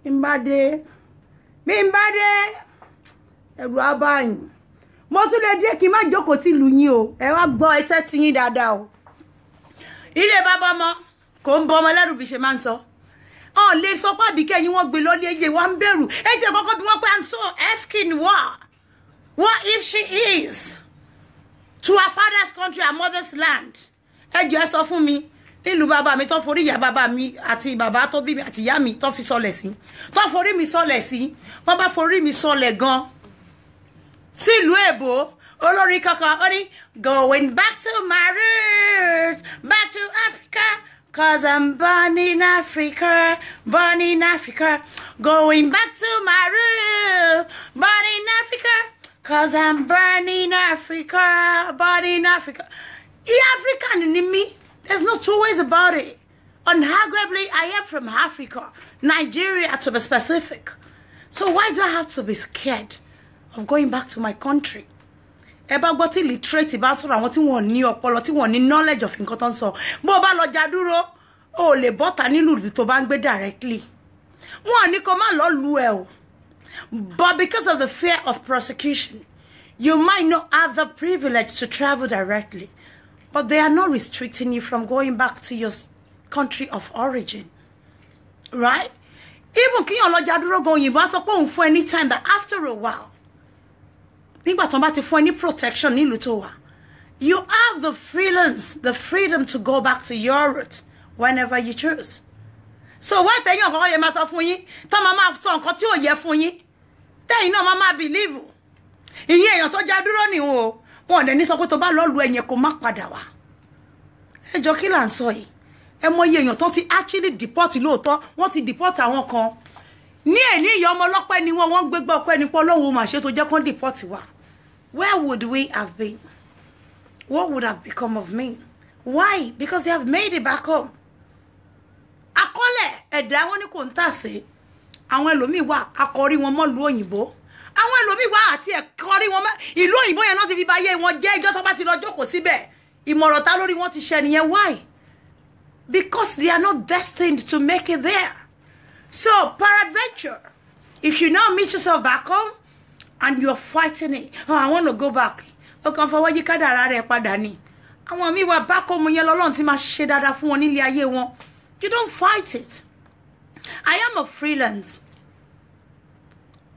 bí n bá dé ẹ̀rù abáyìn mo tún lè dé kí n má jókòó sí ìlú yín o ẹ wá gbọ́ ẹtẹ́ tí yín dáadáa o ilé bàbá ọmọ kò ń bọ ọmọ lẹ́rù bí ṣe máa ń sọ ọ̀n lè sọ pé Àbíkẹ́ yín wọ́n gbé lọ́lé ẹyẹ wọ́n ń bẹ̀rù ẹ ti kọ́kọ́ bí wọ́n pé I'm so asking what if she is to her father's country her mother's land ẹ jẹ́ ẹ sọ fún mi nílùú bàbá mi tó forí ìyá bàbá mi àti bàbá tó bí mi àti ìyá mi tó fi sọlẹ̀ sí tó forí mi sọlẹ̀ sí wọ́n bá forí mi sọlẹ̀ gan sílùú èbó olórin kankan ó ní going back to my roots back to Africa cause I'm born in Africa going back to my roots born in Africa cause I'm born in Africa African in me. There's no two ways about it. Unarguably, I am from Africa, Nigeria to be specific. So why do I have to be scared of going back to my country? Eba gbọ́ tí literate bá sọ̀rọ̀ àwọn tí wọ́n ní ọpọlọ tí wọ́n ní knowledge of nǹkan tó ń sọ. Bó bá lọ jadúró, o lè bọ́ta nílùú tó bá ń gbé directly. Wọ́n ní kó má lọ lu ẹ o. But because of the fear of prosecution, you might not have the privilege to travel directly. But they are not restricting you from going back to your country of origin. Right? Even kí yàn lọ jadúró gan òyìnbó á sọ pé òun fún any time that after a while, nígbà tó bá ti fún any protection nílùú tó wà, you have the freedom to go back to your root whenever you choose. So why tẹ̀yìn ọ̀kọ́kọ́ yẹ máa sọ fún yín, tó máa sọ nǹkan tí ò yẹ fún yín, tẹ̀yìn náà máa believe. Ìyẹn èèyàn tó jadúró ni o. Wọ́n dẹ̀ ní sọ pé tó bá lọ lu ẹ̀yẹn kó má padà wá. Ẹ jọ kí là ń sọ yìí. Ẹ mọ iye èèyàn tó ti actually deport lóòótọ́, wọ́n ti deport àwọn kan. Ní èní ìyá ọmọ ọlọ́pẹ́ ni wọ́n gbégbá ọpẹ́ nípa Ọlọ́run mà ṣe tó jẹ́ kán deport wa. Where would we have been? What would have become of me? Why? Because they have made it back home. Àkọlẹ̀ ẹ̀dá wọn ní kò ń tàsé. Àwọn ẹlòmíì wà akọrí wọn mọ́ lu òyìnbó. Àwọn ẹlòmíì wà àti ẹ̀kọ́rí wọn ìlú òyìnbó yẹn náà ti fi báyé wọn jẹ́ ìjọ tó bá ti lọ jókòó síbẹ̀ ìmọ̀ràn ta lórí wọn ti ṣe nìyẹn. Why? Because they are not destined to make it there. So peradventure, if you now meet yourself back home and you're fighting it, I want to go back, o kàn fọwọ́ yí kádàrá rẹ̀ padà ni. Àwọn míì wà back home yẹn lọ́lọ́run ti máa ṣe dáadáa fún wọn nílé ayé wọn. You don't fight it. I am a freelance.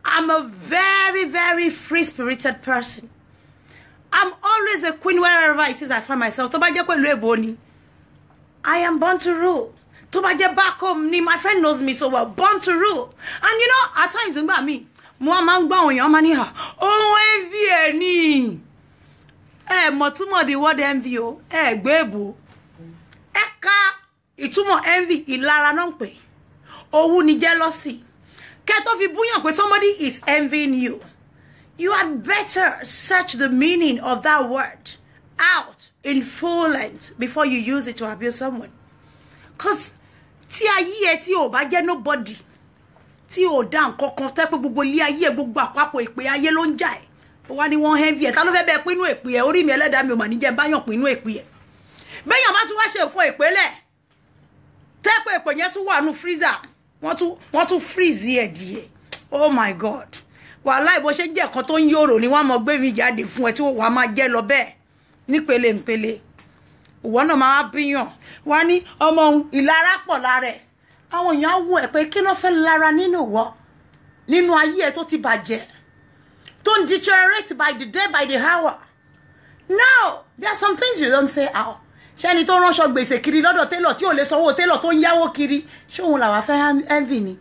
I'm a very, very free-spirited person. I'm always a queen wherever it is I find myself. Tó bá jẹ́ pẹ̀lú èbó ni, I am born to rule. Tó bá jẹ́ back home ni, my friend knows me so well, born to rule. And you know, at times, nígbà míì, mo máa ń gbọ́ àwọn èèyàn máa ní ohun ẹ̀fí ẹ̀ ni. mọ̀ túmọ̀ the word envy o gbé èbò ẹ ká ìtumọ̀ envy ìlara náà ń pè owú ni jealousy kẹ́ tó fi búyàn pé somebody is envying you. You had better search the meaning of that word out in full length before you use it to abuse someone. Because tí ayé ẹ tí ò bá jẹ́ nobody, tí ò dá nǹkan kan tẹ́ pé gbogbo ilé ayé gbogbo àpapọ̀ ìpè ayé ló ń jà ẹ́. Ó wá ní wọ́n envy ẹ̀. Ta ló fẹ́ bẹ́ẹ̀ pinnu èpè ẹ̀? Orí mi ẹlẹ́dàá mi ò mà ní jẹ́ báyàn pinnu èpè ẹ̀. Béèyàn bá tún wá ṣe nǹkan èpè lẹ̀. Tẹ́ pé èpè yẹn tún wà nínú freezer. Wọ́n tún freeze ẹ̀ díẹ̀. Oh my God. Wàláì bó ṣe jẹ́ kan tó ń yòrò ni wọ́n mọ̀ gbé mi jáde fún ẹ tí wàá máa jẹ́ lọ bẹ́ẹ̀ nípele nípele ìwọ náà máa bíyàn wá ní ọmọ ìlara pọ̀ lára ẹ̀ àwọn èèyàn wò ẹ̀ pé kí ló fẹ́ lára nínú ìwọ nínú ayé ẹ̀ tó ti bàjẹ́ tó ń deteriorate by the day by the hour. Now there are some things you don't say out. Ṣé ẹni tó ránṣọ gbèsè kiri lọ́dọ̀ télọ̀ tí ò lè sanwó télọ̀ tó ń yáwó kiri ṣé òun làwa fẹ́ envy ni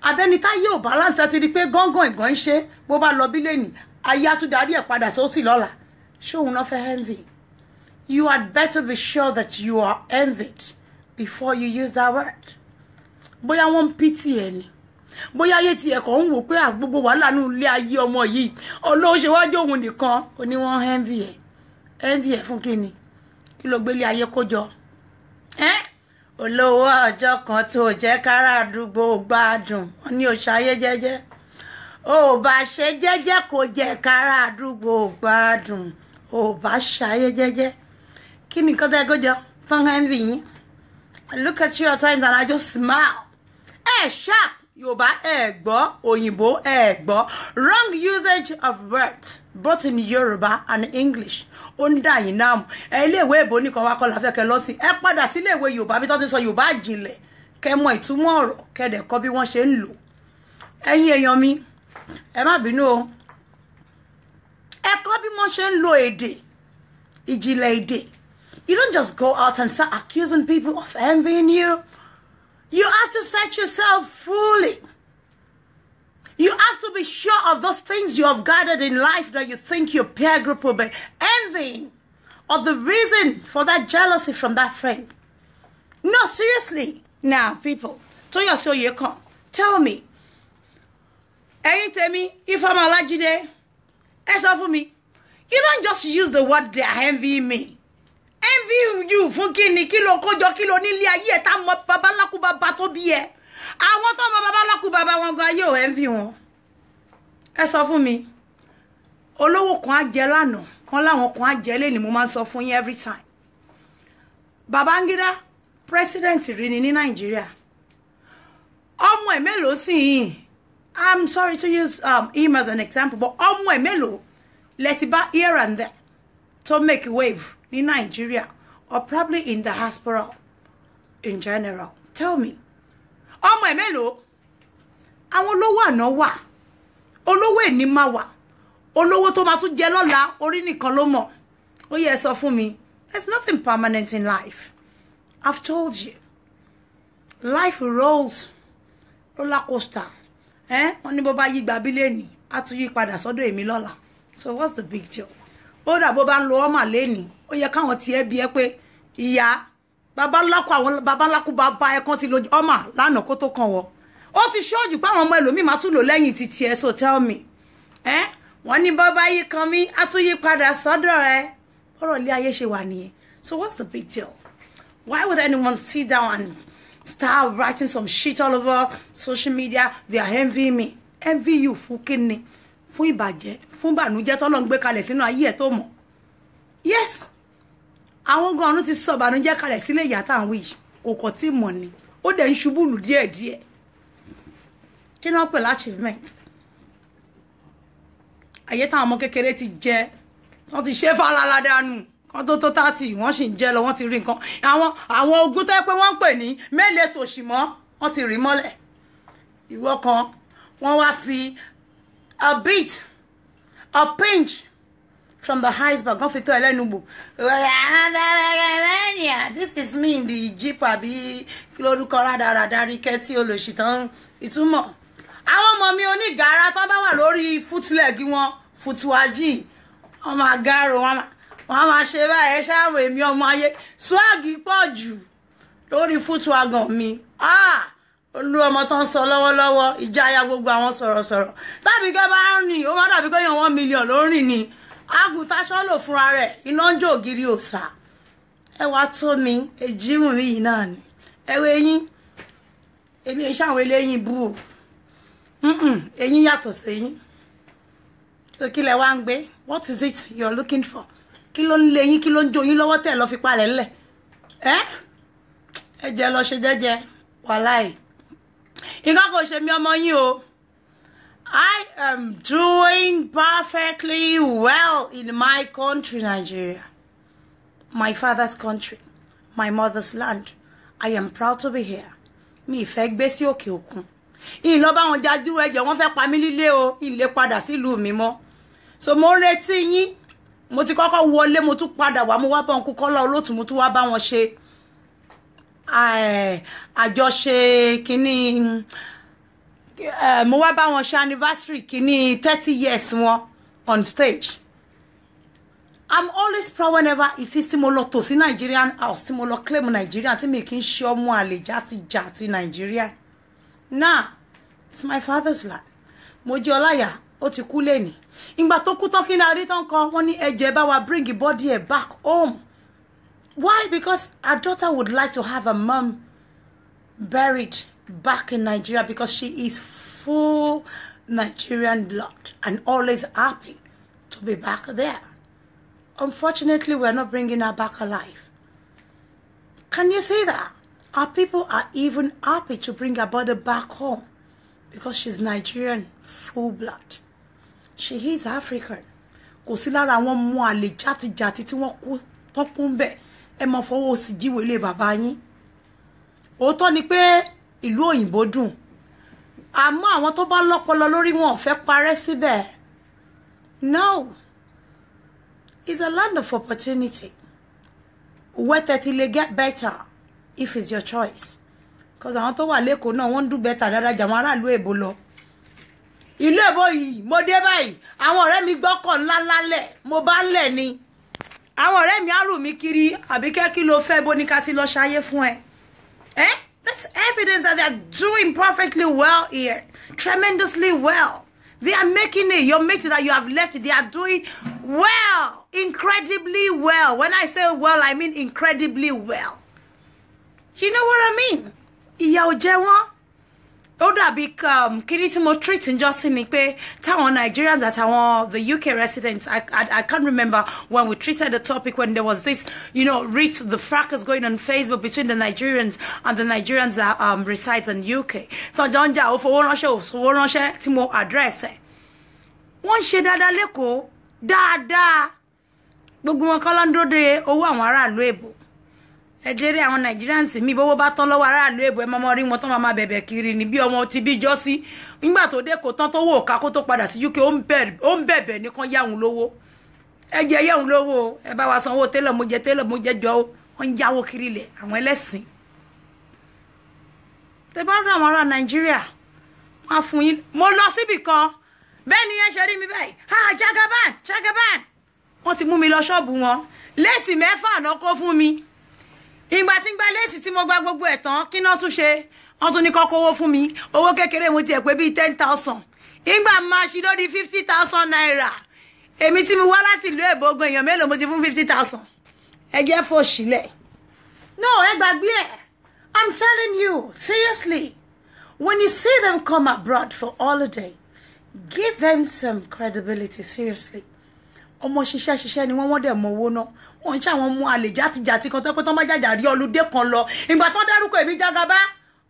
abẹ́ni táyé ò balance àti rí pé gángan ìgàn ń ṣe bó bá lọ bí lẹ́nì ayé àtúndarí ẹ̀ padà tó sì lọ́la ṣé òun náà fẹ́ envy. You had better be sure that you are envied before you use that word. Bóyá wọ́n ń pity ẹ̀ ni bóyá ayé tiẹ̀ kàn ń wò pé àgbogbo wàhálà nínú ilé ayé ọmọ yìí olóhùn ṣe wájú òun nìkan ó ní wọ́n envy ẹ̀ fún kíni kí ló gbélé ayé kó jọ olówó ọjọ́ kan tó jẹ́ kára àdúgbò gbádùn wọn ní òṣàyé jẹ́jẹ́ ò bá ṣe jẹ́jẹ́ kò jẹ́ kára àdúgbò gbádùn ò bá ṣàyé jẹ́jẹ́ kí ni nǹkan tẹ́ kó jọ fún envy yín. I look at you at times and I just smile. Sharp Yorùbá gbọ́ òyìnbó gbọ́ wrong usage of words both in Yorùbá and English ó ń dà yín náà ilé ìwé èbó nìkan wá kọ́ la fẹ́ kẹ́ lọ sí ẹ padà sí ilé ìwé Yorùbá bí tó ti sọ Yorùbá jinlẹ̀ kẹ́ mọ ìtumọ̀ ọ̀rọ̀ kẹ́ dẹ̀ kọ́ bí wọ́n ṣe ń lò ẹ̀yin èèyàn mi ẹ má bínú o ẹ kọ́ bí wọ́n ṣe ń lo èdè ìjìnlẹ̀ èdè. You don't just go out and start accusing people of envying you. You have to search yourself fully. You have to be sure of those things you have gathered in life that you think your peer group will be envying, or the reason for that jealousy from that friend. No, seriously. Now, people, so you come. Tell me. Hey, tell me, if I'm Alajide, answer for me. You don't just use the word they are envying me. Envy you fún kíni kí ló kójọ kí ló nílé ayé tá mọ babaláku bàbá tó bí ẹ àwọn tó mọ babaláku bàbá wọn gan ayé ò envy wọn ẹ sọ fún mi olówó kan á jẹ lánàá kan láwọn kan á jẹ lẹ́ni mo máa ń sọ fún yín every time. Babangida president rí ni ní Nàìjíríà ọmọ ẹ̀ mélòó sì yín I'm sorry to use him as an example but ọmọ ẹ̀ mélòó let it back here and there to make a wave in Nigeria or probably in the diaspora in general. Tell me. Ọmọ ẹ̀ mélòó àwọn olówó àná wà olówó ẹni máa wà olówó tó máa tún jẹ lọ́la orí nìkan ló mọ̀ ó yẹ sọ fún mi there's nothing permanent in life. I've told you life rolls roller coaster wọ́n ní bó bá yí gbà bí lẹ́ni á tún yí padà sọ́dọ̀ èmi lọ́la so what's the big deal. Ó dà bó bá ń lo ọmọ lẹ́ni ó yẹ káwọn tiẹ̀ bí ẹ pé ìyá babaláku bàbá ẹ kan ti lo ọmọ lánàá kó tó kàn wọ́ ó ti ṣọ́ọ̀jù pé àwọn ọmọ ẹlòmíì máa tún lò lẹ́yìn títí ẹ so tell me wọ́n ní bó bá yí kan mí á tún yí padà sọ́dọ̀ ẹ ọ̀rọ̀ ilé ayé ṣe wà nìyẹn so what's the big deal. Why would anyone sit down and start writing some shit all over social media? They are envying me. Envy you fún kíni fún ìbàjẹ́ fún bànújẹ́ tọ́lọ́ ń gbé kalẹ̀ sínú ayé ẹ̀ tó mọ̀. Yes àwọn gan-an ti sọ bànújẹ́ kalẹ̀ sílé ìyá tá à ń wí kò kọ́ tí mọ̀ ni ó dẹ̀ ń ṣubú lù díẹ̀díẹ̀ kí ni wọ́n pè l'achievement ayé táwọn ọmọ kékeré ti jẹ wọ́n ti ṣe fàlàlà dànù kan tó 30 wọ́n sì ń jẹ lọ wọ́n ti rí nǹkan àwọn ogun tẹ́ pé wọ́n ń pè ní mélèé tòṣì mọ́ wọ́n ti rí mọ́lẹ̀ ìwọ kan wọ́n wá fi a bit a pinch from the iceberg wọ́n fi tó ẹlẹ́nu gbò this is me in the jeep àbí kí lórúkọ rádaràdà rí kẹ́tí olóṣìtàn ìtumọ̀ àwọn ọmọ mi onígàárà tán bá wà lórí footleg wọn fùtùwájì wọ́n máa gárò wọ́n máa ṣe báyìí ṣáàwó èmi ọmọ ayé swag pọ̀ jù lórí footwagon mi olú ọmọ tó ń sọ lọ́wọ́lọ́wọ́ ìjáyà gbogbo àwọn sọ̀rọ̀sọ̀rọ̀ tàbí kẹ́ bá ń rìn ó má dàbí kó yàn 1 million ló rìn ni agùntàṣọ́ lò fúnra rẹ̀ iná ń jó ògiri òsà ẹ wá tó mi èjìmù mi yìí náà ni ẹwọ eyín èmi ò ṣàwọn eléyìn bú o eyín yàtọ̀ sí eyín kí lẹ wá ń gbé what is it you're looking for kí ló ń lé yín kí ló ń jó yín lọ́wọ́ tẹ̀ lọ́ fi palẹ̀ ńlẹ̀ ẹ jẹ́ lọ ṣe jẹ́jẹ́ wàláì nǹkan kò ṣe mí ọmọ yín o I am doing perfectly well in my country, Nigeria. My father's country, my mother's land. I am proud to be here. Mi ìfẹ́ gbé sí òkè òkun. In lọ bá wọn jájú ẹ̀jẹ̀ wọ́n fẹ́ pa mí lílé o, in lè padà sílùú mi mọ́. So mo retí yín. Mo ti kọ́kọ́ wọlé, mo tún padà wá, mo wá bá Uncle Kọ́lá Olótù, mo tún wá bá wọn ṣe àjọṣe kíní mo wá bá wọn ṣe anniversary kíní 30 years wọn on stage. I'm always proud whenever it is tí mo lọ tò sí Nigerian house, tí mo lọ claim Nigerian, tí mi kì í ṣe ọmọ àlè jàti Nigeria. Nah, it's my father's land. Mo jẹ́ Ọláyà, ó ti kú lẹ́ni. Ìgbà tó kú tán kí ni àrí tán kan, wọ́n ní ẹ jẹ́ bá wa bring the body back home. Why? Because our daughter would like to have her mom buried back in Nigeria because she is full Nigerian blood and always happy to be back there. Unfortunately, we're not bringing her back alive. Can you see that? Our people are even happy to bring her body back home because she's Nigerian full blood. She is African. Kò sí lára àwọn mú àlè jàti tí wọ́n kú tán kún bẹ́ẹ̀. Ẹ mọ fọwọ́ sí jíwèé ilé bàbá yín. Òótọ́ ni pé ìlú òyìnbó dùn. Àmọ́ àwọn tó bá lọ́pọlọ lórí wọn ò fẹ́ parẹ́ síbẹ̀. No. It's a land of opportunity. Where that will get better if it's your choice. Because àwọn tó wà lÉkòó náà wọ́n do better dáadáa jà àwọn aráàlú èbó lọ. Ìlú èbó yìí mo dé báyìí àwọn ọ̀rẹ́ mi gbọ́kàn ńlá lẹ̀ mo bá ń lẹ̀ ni. Àwọn ọ̀rẹ́ mi á rù mí kiri àbí kí ló fẹ́ bó ní ká ti lọ ṣayé fún ẹ. That's evidence that they are doing perfectly well here. Tremendously well. They are making it. Your mates that you have left, they are doing well. Incredibly well. When I say well, I mean incredibly well. You know what I mean? Ìyà ò jẹ wọ́n. Ó dàbí kíní tí mo treat in just ni pé táwọn Nigerians at the UK residents, I can't remember when we treated the topic when there was this, the fracas going on Facebook between the Nigerians and the Nigerians that reside in UK. So Jonja ó fowó ránṣẹ́ tí mo address ẹ̀. Wọ́n ṣe dáadáa lÉkòó, dáadáa. Gbogbo wọn kọ́ ló ń dúró de owó àwọn aráàlú èbó. Ẹjẹ́rẹ́ àwọn Nigerians mi bówó bá tán lọ́wọ́ aráàlú èbó ẹ mọ́mọ́ rí wọn tán máa bẹ̀bẹ̀ kiri ní bí ọmọ ti bí jọ́ sí. Nígbà tó dé kò tán tó wò ká kó tó padà sí UK ó ń bẹ̀bẹ̀ nìkan yáhùn lówó. Ẹ jẹ́ yáhùn lówó ẹ bá wa sanwó télọ̀ mo jẹ́ jọ wọ́n ń yáwó kiri lẹ̀ àwọn ẹlẹ́sìn. Tẹ bá rí àwọn ará Nàìjíríà wọ́n á fún yín. Mo lọ síbì kan bẹ́ẹ̀ ni yẹn ṣe rí mi báyìí. Jagaban wọ́n ti mú mi lọ ṣọ́ọ̀bù wọn. Léèsì 6 náà kó fún mi. Ìgbà tí ń gba léèsì tí mo gba gbogbo ẹ̀ tán kí náà tún ṣe wọ́n tún ní kọ́kọ́ owó fún mi owó kékeré mo tiẹ̀ pé bíi 10,000 ìgbà máa ṣí lórí 50,000 naira èmi tí mi wá láti ìlú èbó gan èèyàn mélòó mo ti fún 50,000 ẹ jẹ́ fò sílẹ̀. No, ẹ gbàgbé ẹ̀. I'm telling you seriously, when you see them come abroad for holiday, give them some credibility. Seriously, ọmọ ṣiṣẹ́ ni wọ́n dẹ̀ mọ owó náà. Wọ́n ṣe àwọn mú àlè jàti kan tó pé tó má jàjà rí ọlùdé kan lọ. Ìgbà tó dárúkọ èmi Jagaba,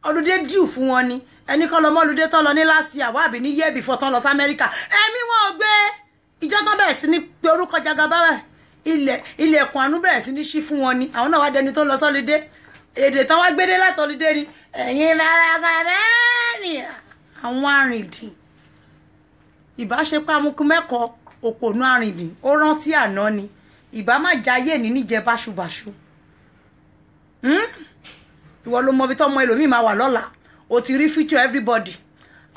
ọlùdé due fún wọn ni. Ẹni kan lọ mọ́ ọlùdé tó lọ ní last year wá àbí ní year before tó lọ sí America. Ẹ̀mí wọn ò gbé. Ìjọ tó bẹ̀rẹ̀ sí ní pé orúkọ Jagaba rẹ̀. Ilẹ̀kùn àánú bẹ̀rẹ̀ sí ní ṣí fún wọn ni. Àwọn náà wá dẹni tó lọ sọ́lùdé. Èdè tán wá gbédé láti ọlùdé ni. Ẹ̀yin lára gàbẹ́ẹ̀nì. Àwọn arìndìn. Ìbáṣepọ̀ amukun mẹ́kọ̀ọ́ òpònú arìndìn. Ó rántí àná ni. Ìbá má jayé ní níjẹ báṣubàṣu. Ìwọ ló mọ bí tọ́mọ ẹlòmíì máa wà lọ́la. O ti rí future everybody.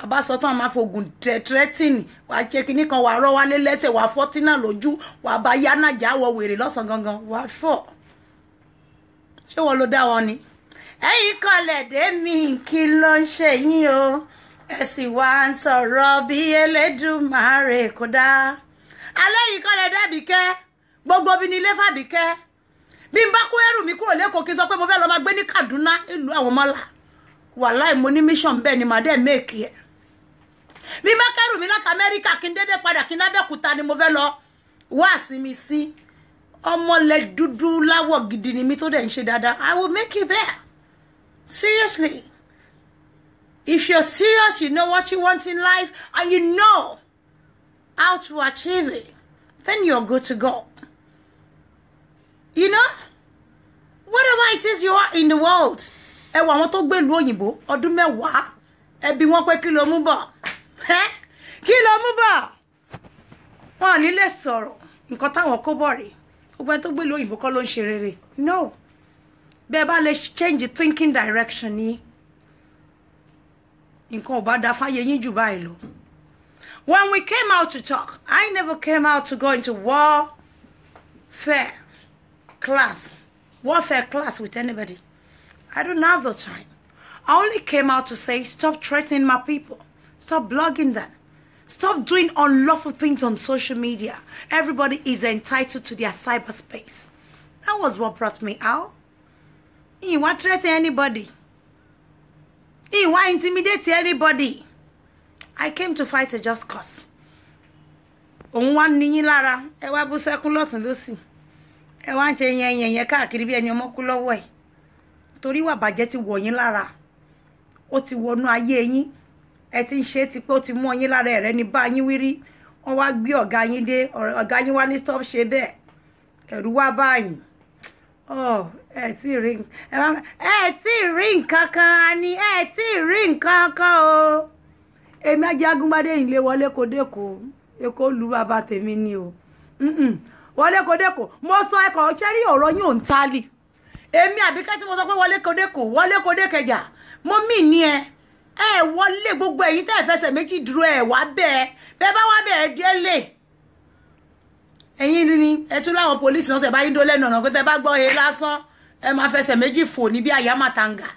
aba sọ tán máa fogun threatening wá che kíní kan wá rọ́ wálé lẹ́sẹ̀ wá fortina lójú wá bá yana ja wo wèrè lọ́sàn gangan wá fo ṣé wọ́n ló dá wọn ni ẹ̀yin kọlẹ̀ dé mi kí ló ń ṣe yín o ẹ sì wá ń sọ̀rọ̀ bí Elédùmarè kódà alẹ́ yìí kọlẹ̀ dàbíkẹ́ gbogbo bí nílé fàbíkẹ́ bí n bá kó ẹrù mi kúrò lẹ́kọ̀ọ́ kí n sọ pé mo fẹ́ lọ máa gbé ní Kaduna ìlú àwọn mọ́là wàláì mo ní mission bẹ́ẹ̀ ni màá dẹ̀ make ẹ̀ bí n bá kẹ́rù mi láti Amẹ́ríkà kí n dédé padà kí n lábẹ́kúta ni mo fẹ́ lọ wá sinmi sí ọmọlẹ̀ dúdú láwọ̀ gidi ni mi tó dẹ̀ ń ṣe dáadáa I will make it there seriously if you're serious you know what you want in life and you know how to achieve it then you're good to go. You know, whatever it is you are in the world. Ẹ wá àwọn tó gbé ìlú òyìnbó ọdún mẹ́wàá ẹ bi wọ́n pé kí ló mú bọ̀. Kí ló mú bọ̀? Wọ́n ní lè sọ̀rọ̀ nǹkan táwọn kó bọ̀ rè. Gbogbo ẹni tó gbé ìlú òyìnbó kọ́ ló ń ṣe rere. No. Bẹ́ẹ̀ bá lè change the thinking direction ni. Nǹkan ò bá da fáyé yín jù báyìí lọ. When we came out to talk, I never came out to go into warfare class with anybody. I don't have the time. I only came out to say, stop threatening my people. Stop blogging them. Stop doing unlawful things on social media. Everybody is entitled to their cyberspace. That was what brought me out. You want to threaten anybody. You want to intimidate anybody. I came to fight a just cause. Òun wá ní yín lára, ẹ wá bú sẹ́kún lọ́tùn lósì. Ẹ wá ń ṣe yẹn káàkiri bí ẹni ọmọ kú lọ́wọ́ ẹ̀. Torí wà bàjẹ́ ti wọ̀ yín lára. Ó ti wọnú ayé yín. Ẹ ti ń ṣe ti pé ó ti mú yín lára ẹ̀rẹ́ ní bá yín wírí. Wọ́n wá gbé ọ̀gá yín dé, ọ̀gá yín wá ní stop ṣe bẹ́ẹ̀. Ẹ̀rù wá báyìí. Ẹ tí rí nǹkan kan ni ẹ tí rí nǹkan kan o. Èmi Ajagungbádé ilé wọlé kodeko Èkó lu bàbá tèmi ni o wọlé kodeko mo sọ ẹkọ cherry ọ̀rọ̀ yín ò ń tálì èmi Àbíkẹ́ tí mo sọ pé wọlé kodekeja mo mi ni ẹ wọlé gbogbo ẹ̀yin tẹ́ fẹsẹ̀ méjì dúró ẹ wá bẹ́ẹ̀ bá wá bẹ́ẹ̀ délé ẹ̀yin ni ẹ tún láwọn police náà ṣe bá yín do lẹ́nu ọ̀nà pé tẹ́ bá gbọ́ he lásán ẹ máa fẹsẹ̀ méjì fò ní bí àyà matanga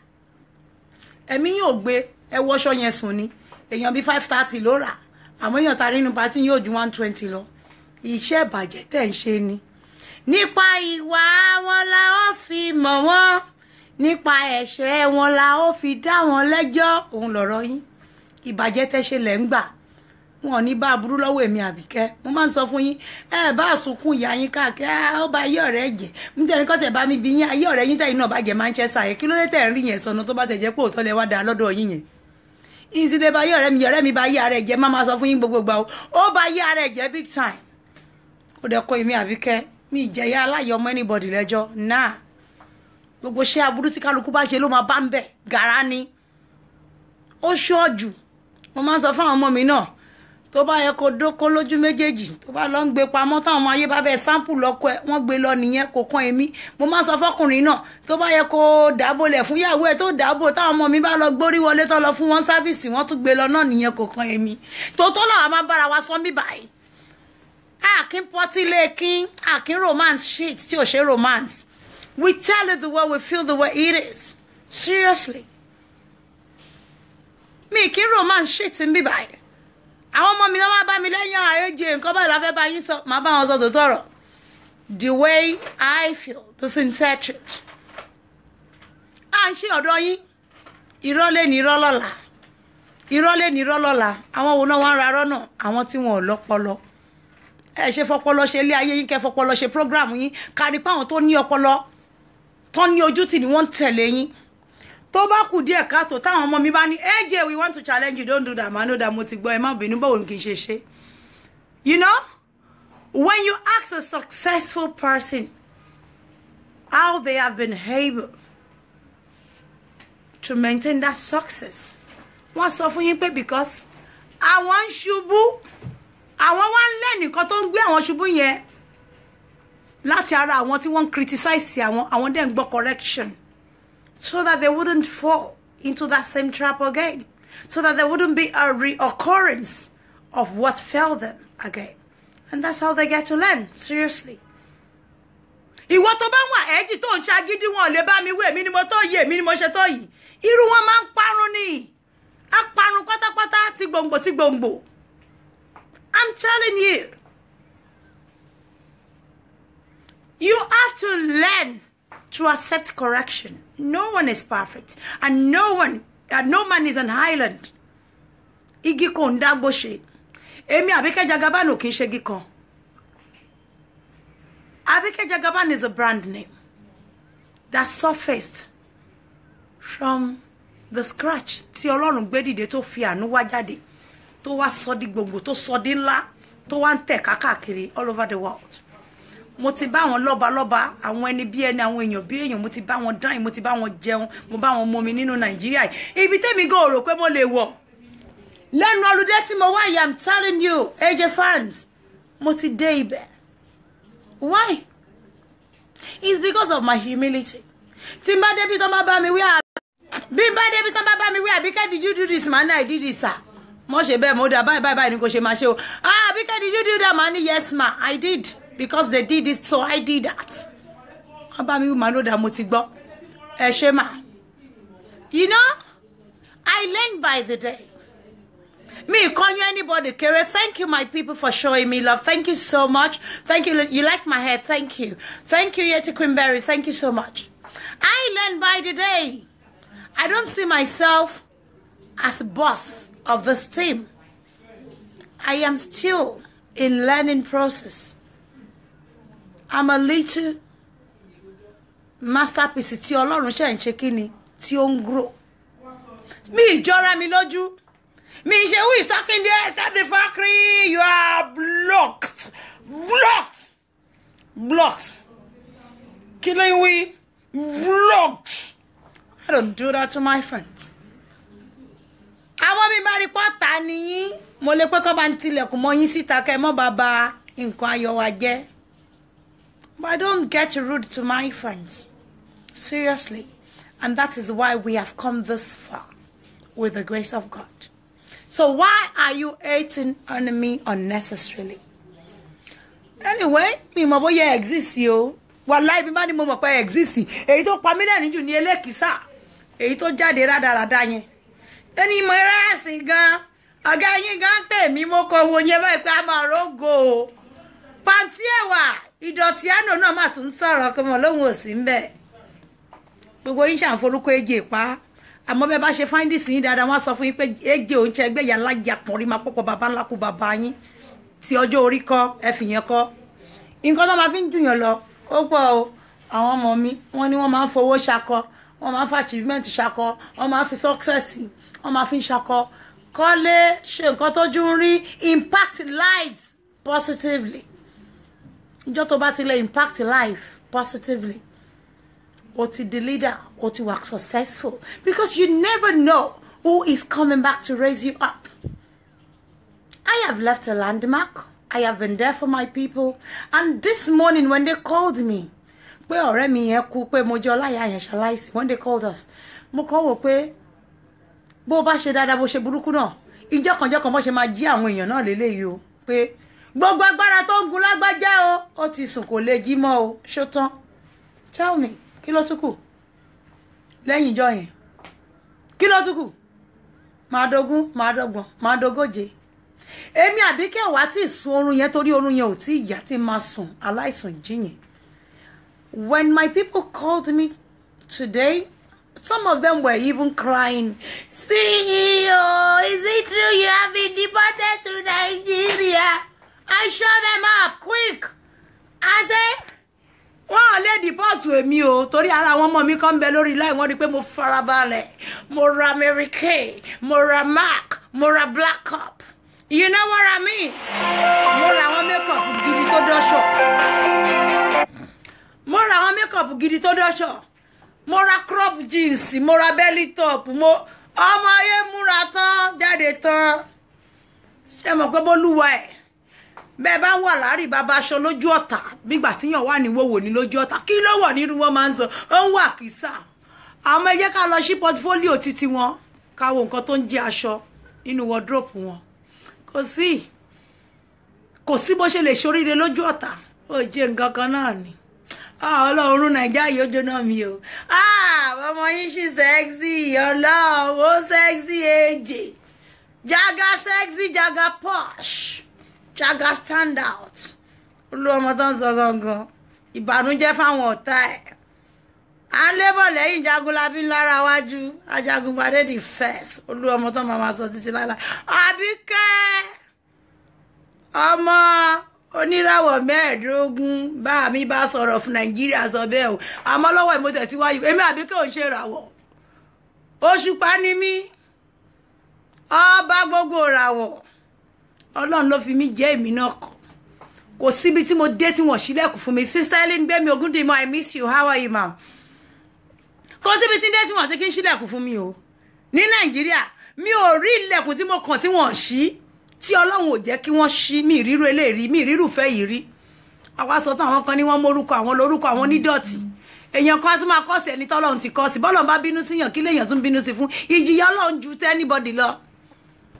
ẹ̀mí yín ò gbé ẹ wọṣọ yẹn sùn ni èèyàn bí 530 ló rà àmọ́ èèyàn ta nínú pàtí yóò ju 120 lọ iṣẹ́ ìbàjẹ́ tẹ́ ń ṣe ni nípa ìwà wọn la ó fi mọ̀ wọ́n nípa ẹ̀ṣẹ̀ wọn la ó fi dá wọn lẹ́jọ́ òun lọ̀rọ̀ yín ìbàjẹ́ tẹ́ ṣe lẹ́ ń gbà wọn ní bá burú lọ́wọ́ èmi Àbíkẹ́ mo máa ń sọ fún yín bá sunkún ìyá yín káàkiri ó bá ayé ọ̀rẹ́ jẹ́ nítorí kọ́ tẹ̀ bá mi bí yín ayé ọ̀rẹ́ yín tẹ̀yìn náà bá jẹ́ Manchester yẹn kí ló dé tẹ̀ ń rí yẹn sọnù tó bá tẹ̀ jẹ́ pé òótọ́ lẹ wá dáa lọ́dọ̀ yín yẹn ìsìlẹ̀ bá yí ọ̀rẹ́ mi bá yí ara ẹ̀ jẹ́ máa sọ fún yín gbogbo gbà ó bá yí ara ẹ̀ jẹ́ big time ó dẹ̀ kọ́ èmi Àbíkẹ́ mi ìjẹyà aláyọ̀ ọmọ anybody lẹ́jọ́ náà gbogbo ṣé aburú tí kálukú bá ṣe ló máa bá ń bẹ̀ gàrá ni ó ṣọ́ọ̀jù mo máa ń sọ fáwọn ọmọ mi náà tó bá yẹ kó dóko lójú méjèèjì tó bá lọ ń gbé pamọ́ táwọn ọmọ ayé bá bẹ̀ sample lọ́kọ ẹ̀ wọ́n gbé lọ nìyẹn kò kàn èmi mo máa ń sọ fọkùnrin náà tó bá yẹ kó dábòlẹ̀ fún ìyàwó ẹ̀ tó dábò táwọn ọmọ mi bá lọ gbórí wọlé tó lọ fún wọn sáfìsì wọ́n tún gbé lọ náà nìyẹn kò kàn èmi tòótọ́ làwọn máa ń bára wa sọ mí báyìí àkín pọtílé kín àkín romance shit tí ò ṣe romance we tell it the way we feel the way it is seriously mi kí romance shit ń bí báyìí àwọn ọmọ mi náà máa bá mi lẹ́yìn ààyè nǹkan báyìí la fẹ́ bá yín sọ máa bá wọn sọ tòótọ́ ọ̀rọ̀ the way I feel the sincere truth à ń ṣe ọ̀dọ̀ yín ìrọ́lé ní irọ́ lọ́la àwọn wo náà wọ́n ń rarọ́ náà àwọn tí wọn ò lọ́pọlọ ẹ ṣe fọpọlọ ṣe ilé ayé yín kẹ́ fọpọlọ ṣe program yín kárí pé àwọn tó ní ọpọlọ tó ní ojú tì ní wọ́n ń tẹ̀lé yín tó bá kù díẹ̀ káàtó táwọn ọmọ mi bá ní AJ we want to challenge you don't do that man no that mo ti gbọ́ ẹ má bínú báwo ni kì í ṣe ṣe you know when you ask a successful person how they have been able to maintain that success wọ́n sọ fún yín pé because àwọn ń ṣubú àwọn wá ń lẹ́ nìkan tó ń gbé àwọn ṣubú yẹn láti ara àwọn tí wọ́n ń criticize àwọn dẹ̀ ń gbọ́ correction so that they wouldn't fall into that same trap again so that there wouldn't be a reoccurrence of what failed them again. And that's how they get to learn, seriously. Ìwọ tó bá wà ẹ̀jì tó ń ṣagídí wọn lè bá mi wé mi ni mo tó yè mi ni mo ṣe tó yìí. Irú wọn máa ń parun ni. A parun pátápátá tí gbòǹgbò. I'm telling you. You have to learn to accept correction. No one is perfect. And no man is an island. Igi kan dagbo ṣe. Èmi Àbíkẹ́ Jagaban ò kì í ṣe igi kan. Àbíkẹ́ Jagaban is a brand name that surfaced from the scratch tí Ọlọ́run gbé dìde tó fi àánú wá jáde tó wá sọ di gbogbo tó sọ di ńlá tó wá ń tẹ̀ káàkiri all over the world. Mo ti bá wọn lọ́ba àwọn ẹni bí ẹni àwọn èèyàn bí èèyàn mo ti bá wọn dine mo ti bá wọn jẹun mo bá wọn momi nínú Nàìjíríà ibi tèmi go rò pé mo lè wọ̀ lẹ́nu holiday tí mo wá yìí I'm telling you AJ fans mo ti dé ibẹ̀. Why? It's because of my humility. Tí n bá débi tó bá bá mi wí bí n bá débi tó bá bá mi wí Àbíkẹ́ did you do this man? I did this sir. Mo ṣe bẹ́ẹ̀ mo dà bye ni kò ṣe máa ṣe o. Àbíkẹ́ did you do that man? Yes ma I did. Because they did it, so I did that. You know, I learn by the day. Me, call you anybody, Kere. Thank you, my people, for showing me love. Thank you so much. Thank you. You like my hair. Thank you. Thank you, Yeti Queenberry. Thank you so much. I learn by the day. I don't see myself as a boss of this team. I am still in learning process. I'm a little masterpiece tí Ọlọ́run ṣe ń ṣe kíni tí ó ń grow. Mi jọra mi lójú. Mi ṣe who is talking there? Stop the factory. You are blocked. Blocked. Killing we blocked. I don't do that to my friends. Àwọn mi bá rí pọ́tà nìyí. Mo lè pé kó bá ń tilẹ̀kùn mọ́ yín síta kẹ́ mọ́ bàbá nǹkan ayọ̀ wa jẹ́. But I don't get rude to my friends. Seriously. And that is why we have come this far with the grace of God. So why are you hating on me unnecessarily? Anyway, mi mo boye exist yo. Wallahi bi ma ni mo mo pe exist. Èyí tó pa mí lẹ́rìn jù ní Elekisa. Èyí tó jáde rádaràda yẹn. Eni mo rasi gan. Ọ̀gá yín gan pè mí mo ko wo yẹn báyìí pé a máa rogo. Panti ẹwà ìdọ̀tí àná náà má tún sọ̀rọ̀ ko mo lohun ò sí ńbẹ̀. Gbogbo yín ṣàn forúkọ Eje pa. Àmọ́ bẹ́ bá ṣe find this yín dáadáa wọ́n sọ fún yín pé Eje o nche gbe ya laja pọ̀nrí ma popo baba ńlá ku baba yín. Tí ọjọ́ orí kọ́ ẹ fi yẹn kọ́. Nǹkan tó máa fi jùyàn lọ ó pọ̀ o. Àwọn ọmọ mi wọ́n ní wọ́n máa ń fowó ṣakọ, wọ́n máa ń fa achievement ṣakọ, wọ́n máa ń fi success, wọ́n máa fi ṣakọ. Kọ́lé ṣe nǹkan tó jú rí impact lives positively. Ìjọ́ tó bá ti lè impact life positively. Or to the leader, or to work successful. Because you never know who is coming back to raise you up. I have left a landmark. I have been there for my people. And this morning when they called me, when they called us, mo kàn wò pé bó bá ṣe dáadáa bó ṣe burúkú náà ìjọ kan bó ṣe máa jí àwọn èèyàn náà lélẹ́yìí o pé gbogbo agbára tó ń gun lágbájá o ó ti sùn kò lè jí mọ́ o ṣó tán. Tell me, kí ló tún kù lẹ́yìn ìjọ yẹn? Kí ló tún kù? Máa dógún, máa dọ́gbọ̀n, máa dógóje. Èmi Àbíkẹ́ wá tí sùn orun yẹn torí orun yẹn ò tí ìyá tí máa sùn aláìsùn jí yẹn. When my people called me today, some of them were even crying. CEO, is it true you have been deported to Nigeria? I shut them up quick. I said, wọ́n lè deport èmi o torí ara wọn mọ̀ mi kan bẹ lórí line wọ́n rí pé mo farabalẹ̀, mo ra American, mo ra Mac, mo ra Black Cup. You know what I mean? Mo ra àwọn makeup gidi tó dọ́ṣọ̀. Mo ra àwọn makeup gidi tó dọ́ṣọ̀. Mo ra crop jeans, mo ra belly top, mo ọmọ ayé múra tán jáde tán. Ṣé mo pé bólúwa ẹ̀ bẹ́ẹ̀ bá wà láàrí bàbá aṣọ lójú ọ̀tá bígbà tíyàn wà ní wòwò ní lójú ọ̀tá kí ló wọ̀ nínú wọn máa ń sọ ó ń wà kìsà. Àwọn ẹ jẹ́ ká lọ sí portfolio títí wọn ká wo nǹkan tó ń jẹ́ aṣọ nínú wardrobe wọn kò sí bó ṣe lè ṣoríire lójú ọ̀tá ó jẹ́ nǹkan kan náà ni Ọlọ́run Nàìjíríà yóò jóná mi o ọmọ yín ṣì sexy Ọlọ́run ó sexy èjè Jaga sexy Jaga posh Jaga stand out olú ọmọ tó ń sọ gangan ìbànújẹ́ fáwọn ọ̀tá ẹ̀ à ń lébọ̀ lẹ́yìn Jagunlabi lára wájú Ajagungbadé the first olú ọmọ tó máa sọ títí lára Àbíkẹ́ ọmọ oníràwọ̀ 15 bá mi bá sọ̀rọ̀ fún Nàìjíríà sọ bẹ́ẹ̀ o àmọ́ lọ́wọ́ ìmọ̀tẹ̀ tí wáyé èmi Àbíkẹ́ ò ń ṣe ìràwọ̀ Òṣùpá ni mí ọba gbogbo ìràwọ̀ Ọlọ́run ló fi mí jẹ́ èmi náà kò síbi tí mo dé tí wọ́n ṣílẹ̀kùn fún mi Sister Ellen Gbémi Ògúndìmọ̀ I miss you how are you ma kò síbi tí dé tí wọ́n ti kí ń ṣílẹ̀kùn fún mi o ní Nàìjíríà mi ò rí ilẹ̀kùn tí mo kàn tí wọ́n ṣí tí Ọlọ́run ò jẹ́ kí wọ́n ṣí mi ìrírú eléyìí mi ìrírú fẹ́ yìí rí àwa sọ tán àwọn kan ní wọ́n mórúkọ àwọn lórúkọ àwọn onídọ̀tí èèyàn kan tún máa kọ́sì ẹni tọ́lọ́run ti kọ́sì bọ́lọ́run bá bínú síyàn kí léèyàn tún bínú sí fún ìjìyà Ọlọ́run ju tẹ́ anybody lọ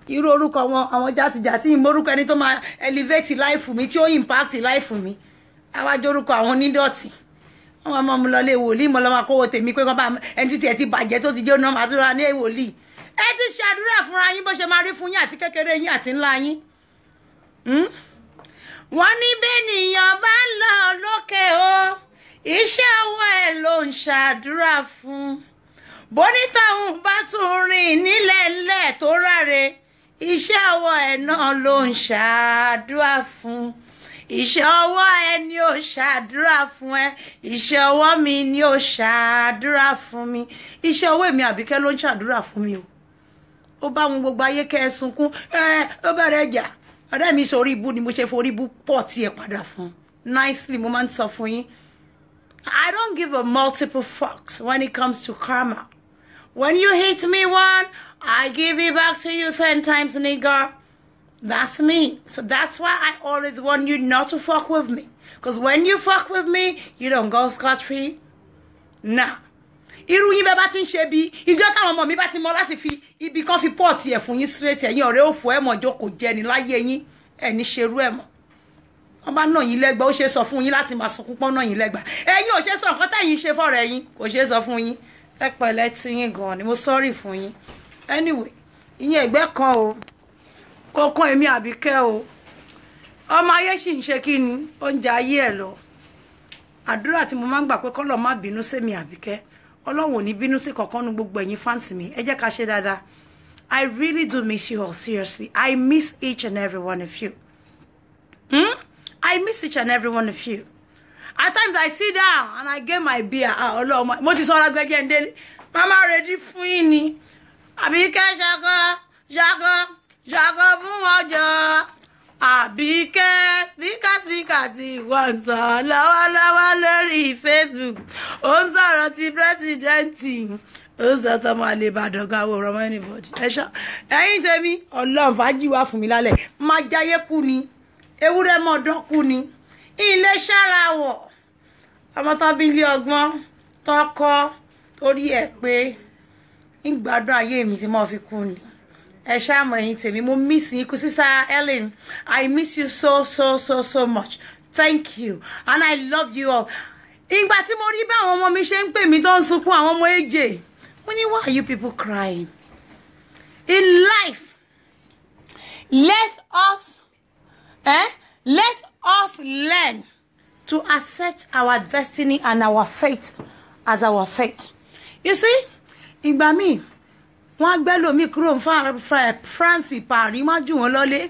irú orúkọ wọn àwọn játijàti ìmórúkọ ẹni tó máa elevate life mi tí ó impact life mi àwájọ orúkọ àwọn onídọ̀tí wọn máa mú lọ lé wòlíì mọ́ lọ́mọ akówó tèmi pé kọ́ bá ẹni títí ẹ ti bàjẹ́ tó ti jóná máa tún ra ní wòlíì ẹ ti ṣàdúrà fúnra yín bó ṣe máa rí fún yín àti kékeré yín àti ńlá yín wọ́n ní bẹ́nìyàn bá lọ lókè o iṣẹ́ ọwọ́ ẹ̀ ló ń ṣàdúrà fún bonítàhùn bá tún rìn nílẹ̀ ńlẹ̀ tó ráre iṣẹ́ ọwọ́ ẹ̀ náà ló ń ṣàdúrà fún iṣẹ́ ọwọ́ ẹ ni ó ṣàdúrà fún ẹ iṣẹ́ ọwọ́ mi ni ó ṣàdúrà fún mi iṣẹ́ ọwọ́ èmi Àbíkẹ́ ló ń ṣàdúrà fún mi o ó bá wọn gbogbo ayé kẹ́ ẹ sunkún ó bẹ̀rẹ̀ ẹ̀jà ọ̀rẹ́ mi sórí ibú ni mo ṣe forí ibú pọ̀ tí ẹ padà fún nicely mo máa ń sọ fún yín I don't give a multiple fucks when it comes to karma. When you hit me one, I give it back to you 10 times, nigga. That's me. So that's why I always want you not to fuck with me. Because when you fuck with me, you don't go scot-free. Nah. Irú yín bẹ́ bá ti ń ṣe bí ìjọ táwọn ọmọ mi bá ti mọ láti fi ibi kan fi pọ́ọ̀tì ẹ̀ fún yín straight ẹ̀yin ọ̀rẹ́ òfò ẹ̀ mọ̀ jókòó jẹ́ ni láyé yín ẹ̀ ní ṣerú ẹ̀ mọ̀. Wọ́n bá náà yín lẹ́gbàá ó ṣe sọ fún yín láti máa sunkún pọ́n náà yín lẹ́gbàá. Ẹ̀yin ò ṣe sọ nǹkan tẹ́yin ṣe fọ́rẹ̀ yín kò ṣe sọ fún yín. Ẹ pẹ̀lẹ́ tí yín gan ni mo sorry fún yín. Anyway, ìyẹn ẹgbẹ́ kan o. Kókó èmi Àbíkẹ́ o. Ọmọ ayé sì ń ṣe kí ni oúnjẹ ayé ẹ̀ lọ. Àdúrà tí mo máa ń gbà pé kọ́lọ̀ má bínú sí mi Àbíkẹ́. Ọlọ́run ò ní bínú sí kankan nu gbogbo ẹ̀yin fans mi. Ẹ jẹ́ ká ṣe dáadáa. I really do miss you all seriously. I miss each and every one of you. I miss each and every one of you. At times I sit down and I get my beer. Ọlọ́run mo ti sọ́ra gbẹ́jẹ́ ń délé. Mama ready fún yín ni. Àbíkẹ́ ṣàgọ́ fún ọjọ́. Àbíkẹ́ speaker ti wọ́n sọ lọ́wọ́lọ́wọ́ lórí Facebook. Ó ń sọ̀rọ̀ ti pírẹ́sìdẹ́ǹtì. Ó ń sọ tọmọ àlè Ìbàdàn gan àwọn ọmọ anybody. Ẹ̀yin tèmi Ọlọ́run fàájì wá fún mi lálẹ́. Má jayé kú ni. Ewúrẹ́ mọ̀ọ́dán kú ni. Ilé ṣàràwọ̀. Ọmọ tán bí ilé ọgbọ́n tọkọ torí ẹ̀ pé ń gbádùn ayé mi tí mo fi kú ni. Ẹ ṣáàmọ̀ ẹ̀yin tèmi mo miss yín kú Sister Ellen. I miss you so much. Thank you and I love you all. Ìgbà tí mo rí bá àwọn ọmọ mi ṣe ń pè mí tó ń sunkún àwọn ọmọ èjè. Mo ní why are you people crying? In life, let us learn to accept our destiny and our fate as our fate. You see, ìgbà míì wọ́n gbé lómi kúrò France Paris má jù wọ́n lọ́lé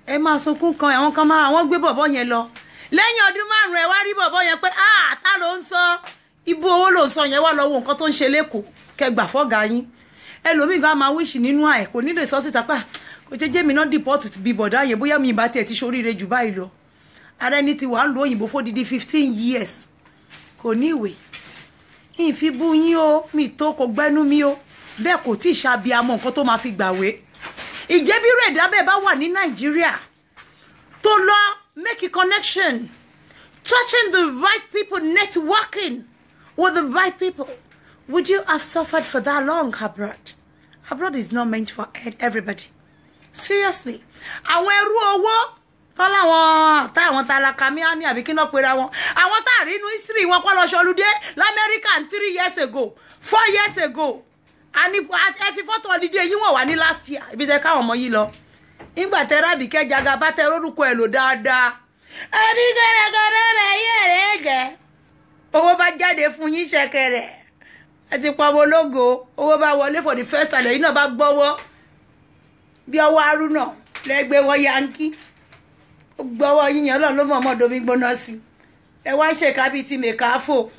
ẹ máa sunkún kan àwọn kan máa wọ́n gbé bọ̀bọ́ yẹn lọ lẹ́yìn ọdún 5 ẹ wá rí bọ̀bọ́ yẹn pé ta ló ń sọ ibo owó ló ń sọ yẹn wá lọ wo nǹkan tó ń ṣe lẹ́kọ̀ọ́ kẹgbà fọ́gà yín ẹlòmíì gan máa wíṣì nínú àì kò ní lè sọ síta pé kò jẹ́jẹ́ mi náà deport bí bọ̀dá yẹn bóyá mi ìbá tiẹ̀ ti ṣoríire jù báyìí lọ ara ẹni ti wà ń lo òyìnbó fódìdí 15 years kò ní ìwé ìfibú yín o mi tó kò gbẹ́nu mi o bẹ́ẹ̀ kò tí ì ṣàbíamọ nǹkan tó máa fi gbàwé ìjẹ́bírú ẹ̀dá bẹ́ẹ̀ bá wà ní Nàìjíríà tó lọ make a connection touching the right people, networking with the right people, would you have suffered for that long abroad? Abroad is not meant for everybody. Seriously. Àwọn ẹrú owó táwọn tálákà mi á ní àbí kí ná pera wọn. Àwọn tá rí inú history wọn kọ́ lọ ṣọlúdé l'America 3 years ago, 4 years ago. And if ẹ fi photo holiday yín wọ́n wà ní last year, ibi tẹ́ káwọn ọmọ yìí lọ. Nígbà tẹ́ Àbíkẹ́ Jagaban tẹ́ orúkọ ẹ̀ lò dáadáa. Àbíkẹ́ Jagaban yẹ̀rẹ̀ gẹ̀. Owó bá jáde fún yín ṣẹ̀kẹ̀rẹ̀. Ẹ ti pa ọmọ ológo. Owó bá wọlé for the first time yín náà bá gbọ́wọ́. Bí ọwọ́ Arúnà lẹ́gbẹ́ wọ Yankee. Ó gbọ́wọ́ yín yẹn Ọlọ́run ló mọ̀ ọmọdé omi gbóná sí. Ẹ wá ń ṣe ká bíi ti mèkáfò.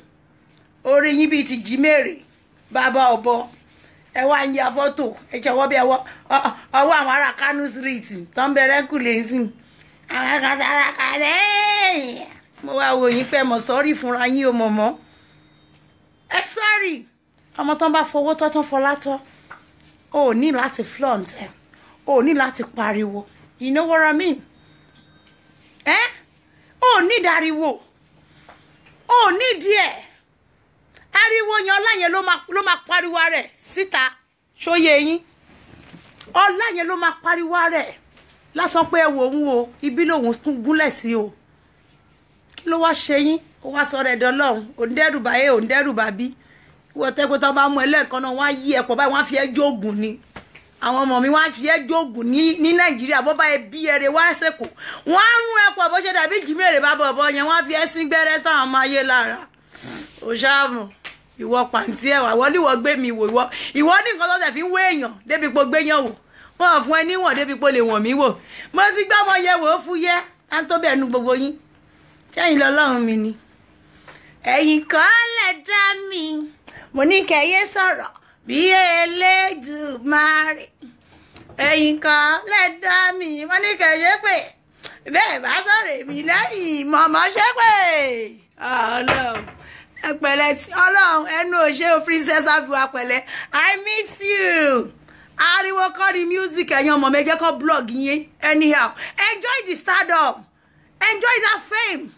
Orí yín bíi ti Jímèrè. Bàbá ọ̀bọ. Ẹ wá ń ya fọ́tò. Ẹ jọ̀wọ́ bí ọwọ́ àwọn ará Kano Street tó ń bẹ̀rẹ̀ kù lẹ́sìn. Àwọn kàtàkàlẹ̀. Mo wá wo yín pé mo sorry fúnra yín o mọ̀mọ́. Ẹ sorry. Ọmọ tán bá fowó tọ́tán fọlátọ́. O ní láti flaunt ẹ. O ní láti pariwo. You know what I mean? O ní dariwo. O ní díẹ̀. Ariwo yan ọlá yẹn ló máa pariwo rẹ̀ síta. Ṣóyé yín. Ọlá yẹn ló máa pariwo rẹ̀. Lásán pé ẹ wò ń o, ibi lòun gúnlẹ̀ sí o. Kí ló wá ṣe yín? Ó wá sọ rẹ̀ dọ́lọ́run. Ò ń dẹ́rù bá ẹ, ò ń dẹ́rù bá bí. Wọ́n tẹ́ pé tó bá mú ẹlẹ́ẹ̀kan náà wọ́n á yí ẹ̀pọ̀ báyìí wọ́n á fi ẹ́ jóògùn ni. Àwọn ọmọ mi wọ́n á fi ẹ́ jóògùn ní Nàìjíríà bó bá ẹ bí ẹrẹ wá ṣèkò. Wọ́n á rún ẹ̀pọ̀ bó ṣe dàbí Jímèrè bá bọ̀bọ̀ yẹn wọ́n á fi ẹ́ sín gbẹ́rẹ́ sáwọn ọmọ ayé lára. Ó ṣáàmù. Ìwọ pàǹtí ẹ̀wà wọ́n gbé mi wò ìwọ ní nǹkan tó tẹ̀ fi ń wé èèyàn débi pò gbéyàn wò. Wọ́n fún ẹ níwọ̀n débi pò lè wọ̀n mí wò. Mo ti gbọ́ ọmọ yẹn wò ó fúyẹ́. Á tó bẹ́ẹ̀ nu gbogbo yín. Ṣẹ́yìn lọ́lọ́run mi ni. Ẹ̀yin kọ́ lẹ̀ dá mi. Mo ní kẹ́yẹ́ sọ̀rọ̀ bí Elédùmarè. Ẹ̀yin kọ́ lẹ̀ dá mi. Mo ní kẹ́yẹ́ pé bẹ́ẹ̀ bá sọ̀rọ̀ èmi lẹ́yìn mọ̀mọ́ ṣẹ́ pé. Ọlọ́run ẹ̀pẹ̀lẹ́ tí Ọlọ́run ẹnu òṣè o princess Abiwa pẹ̀lẹ́. I miss you. Ariwo kọ́ di music ẹ̀yin ọmọ mi jẹ́ kọ́ blog yín anyhow. Enjoy the stardom. Enjoy that fame.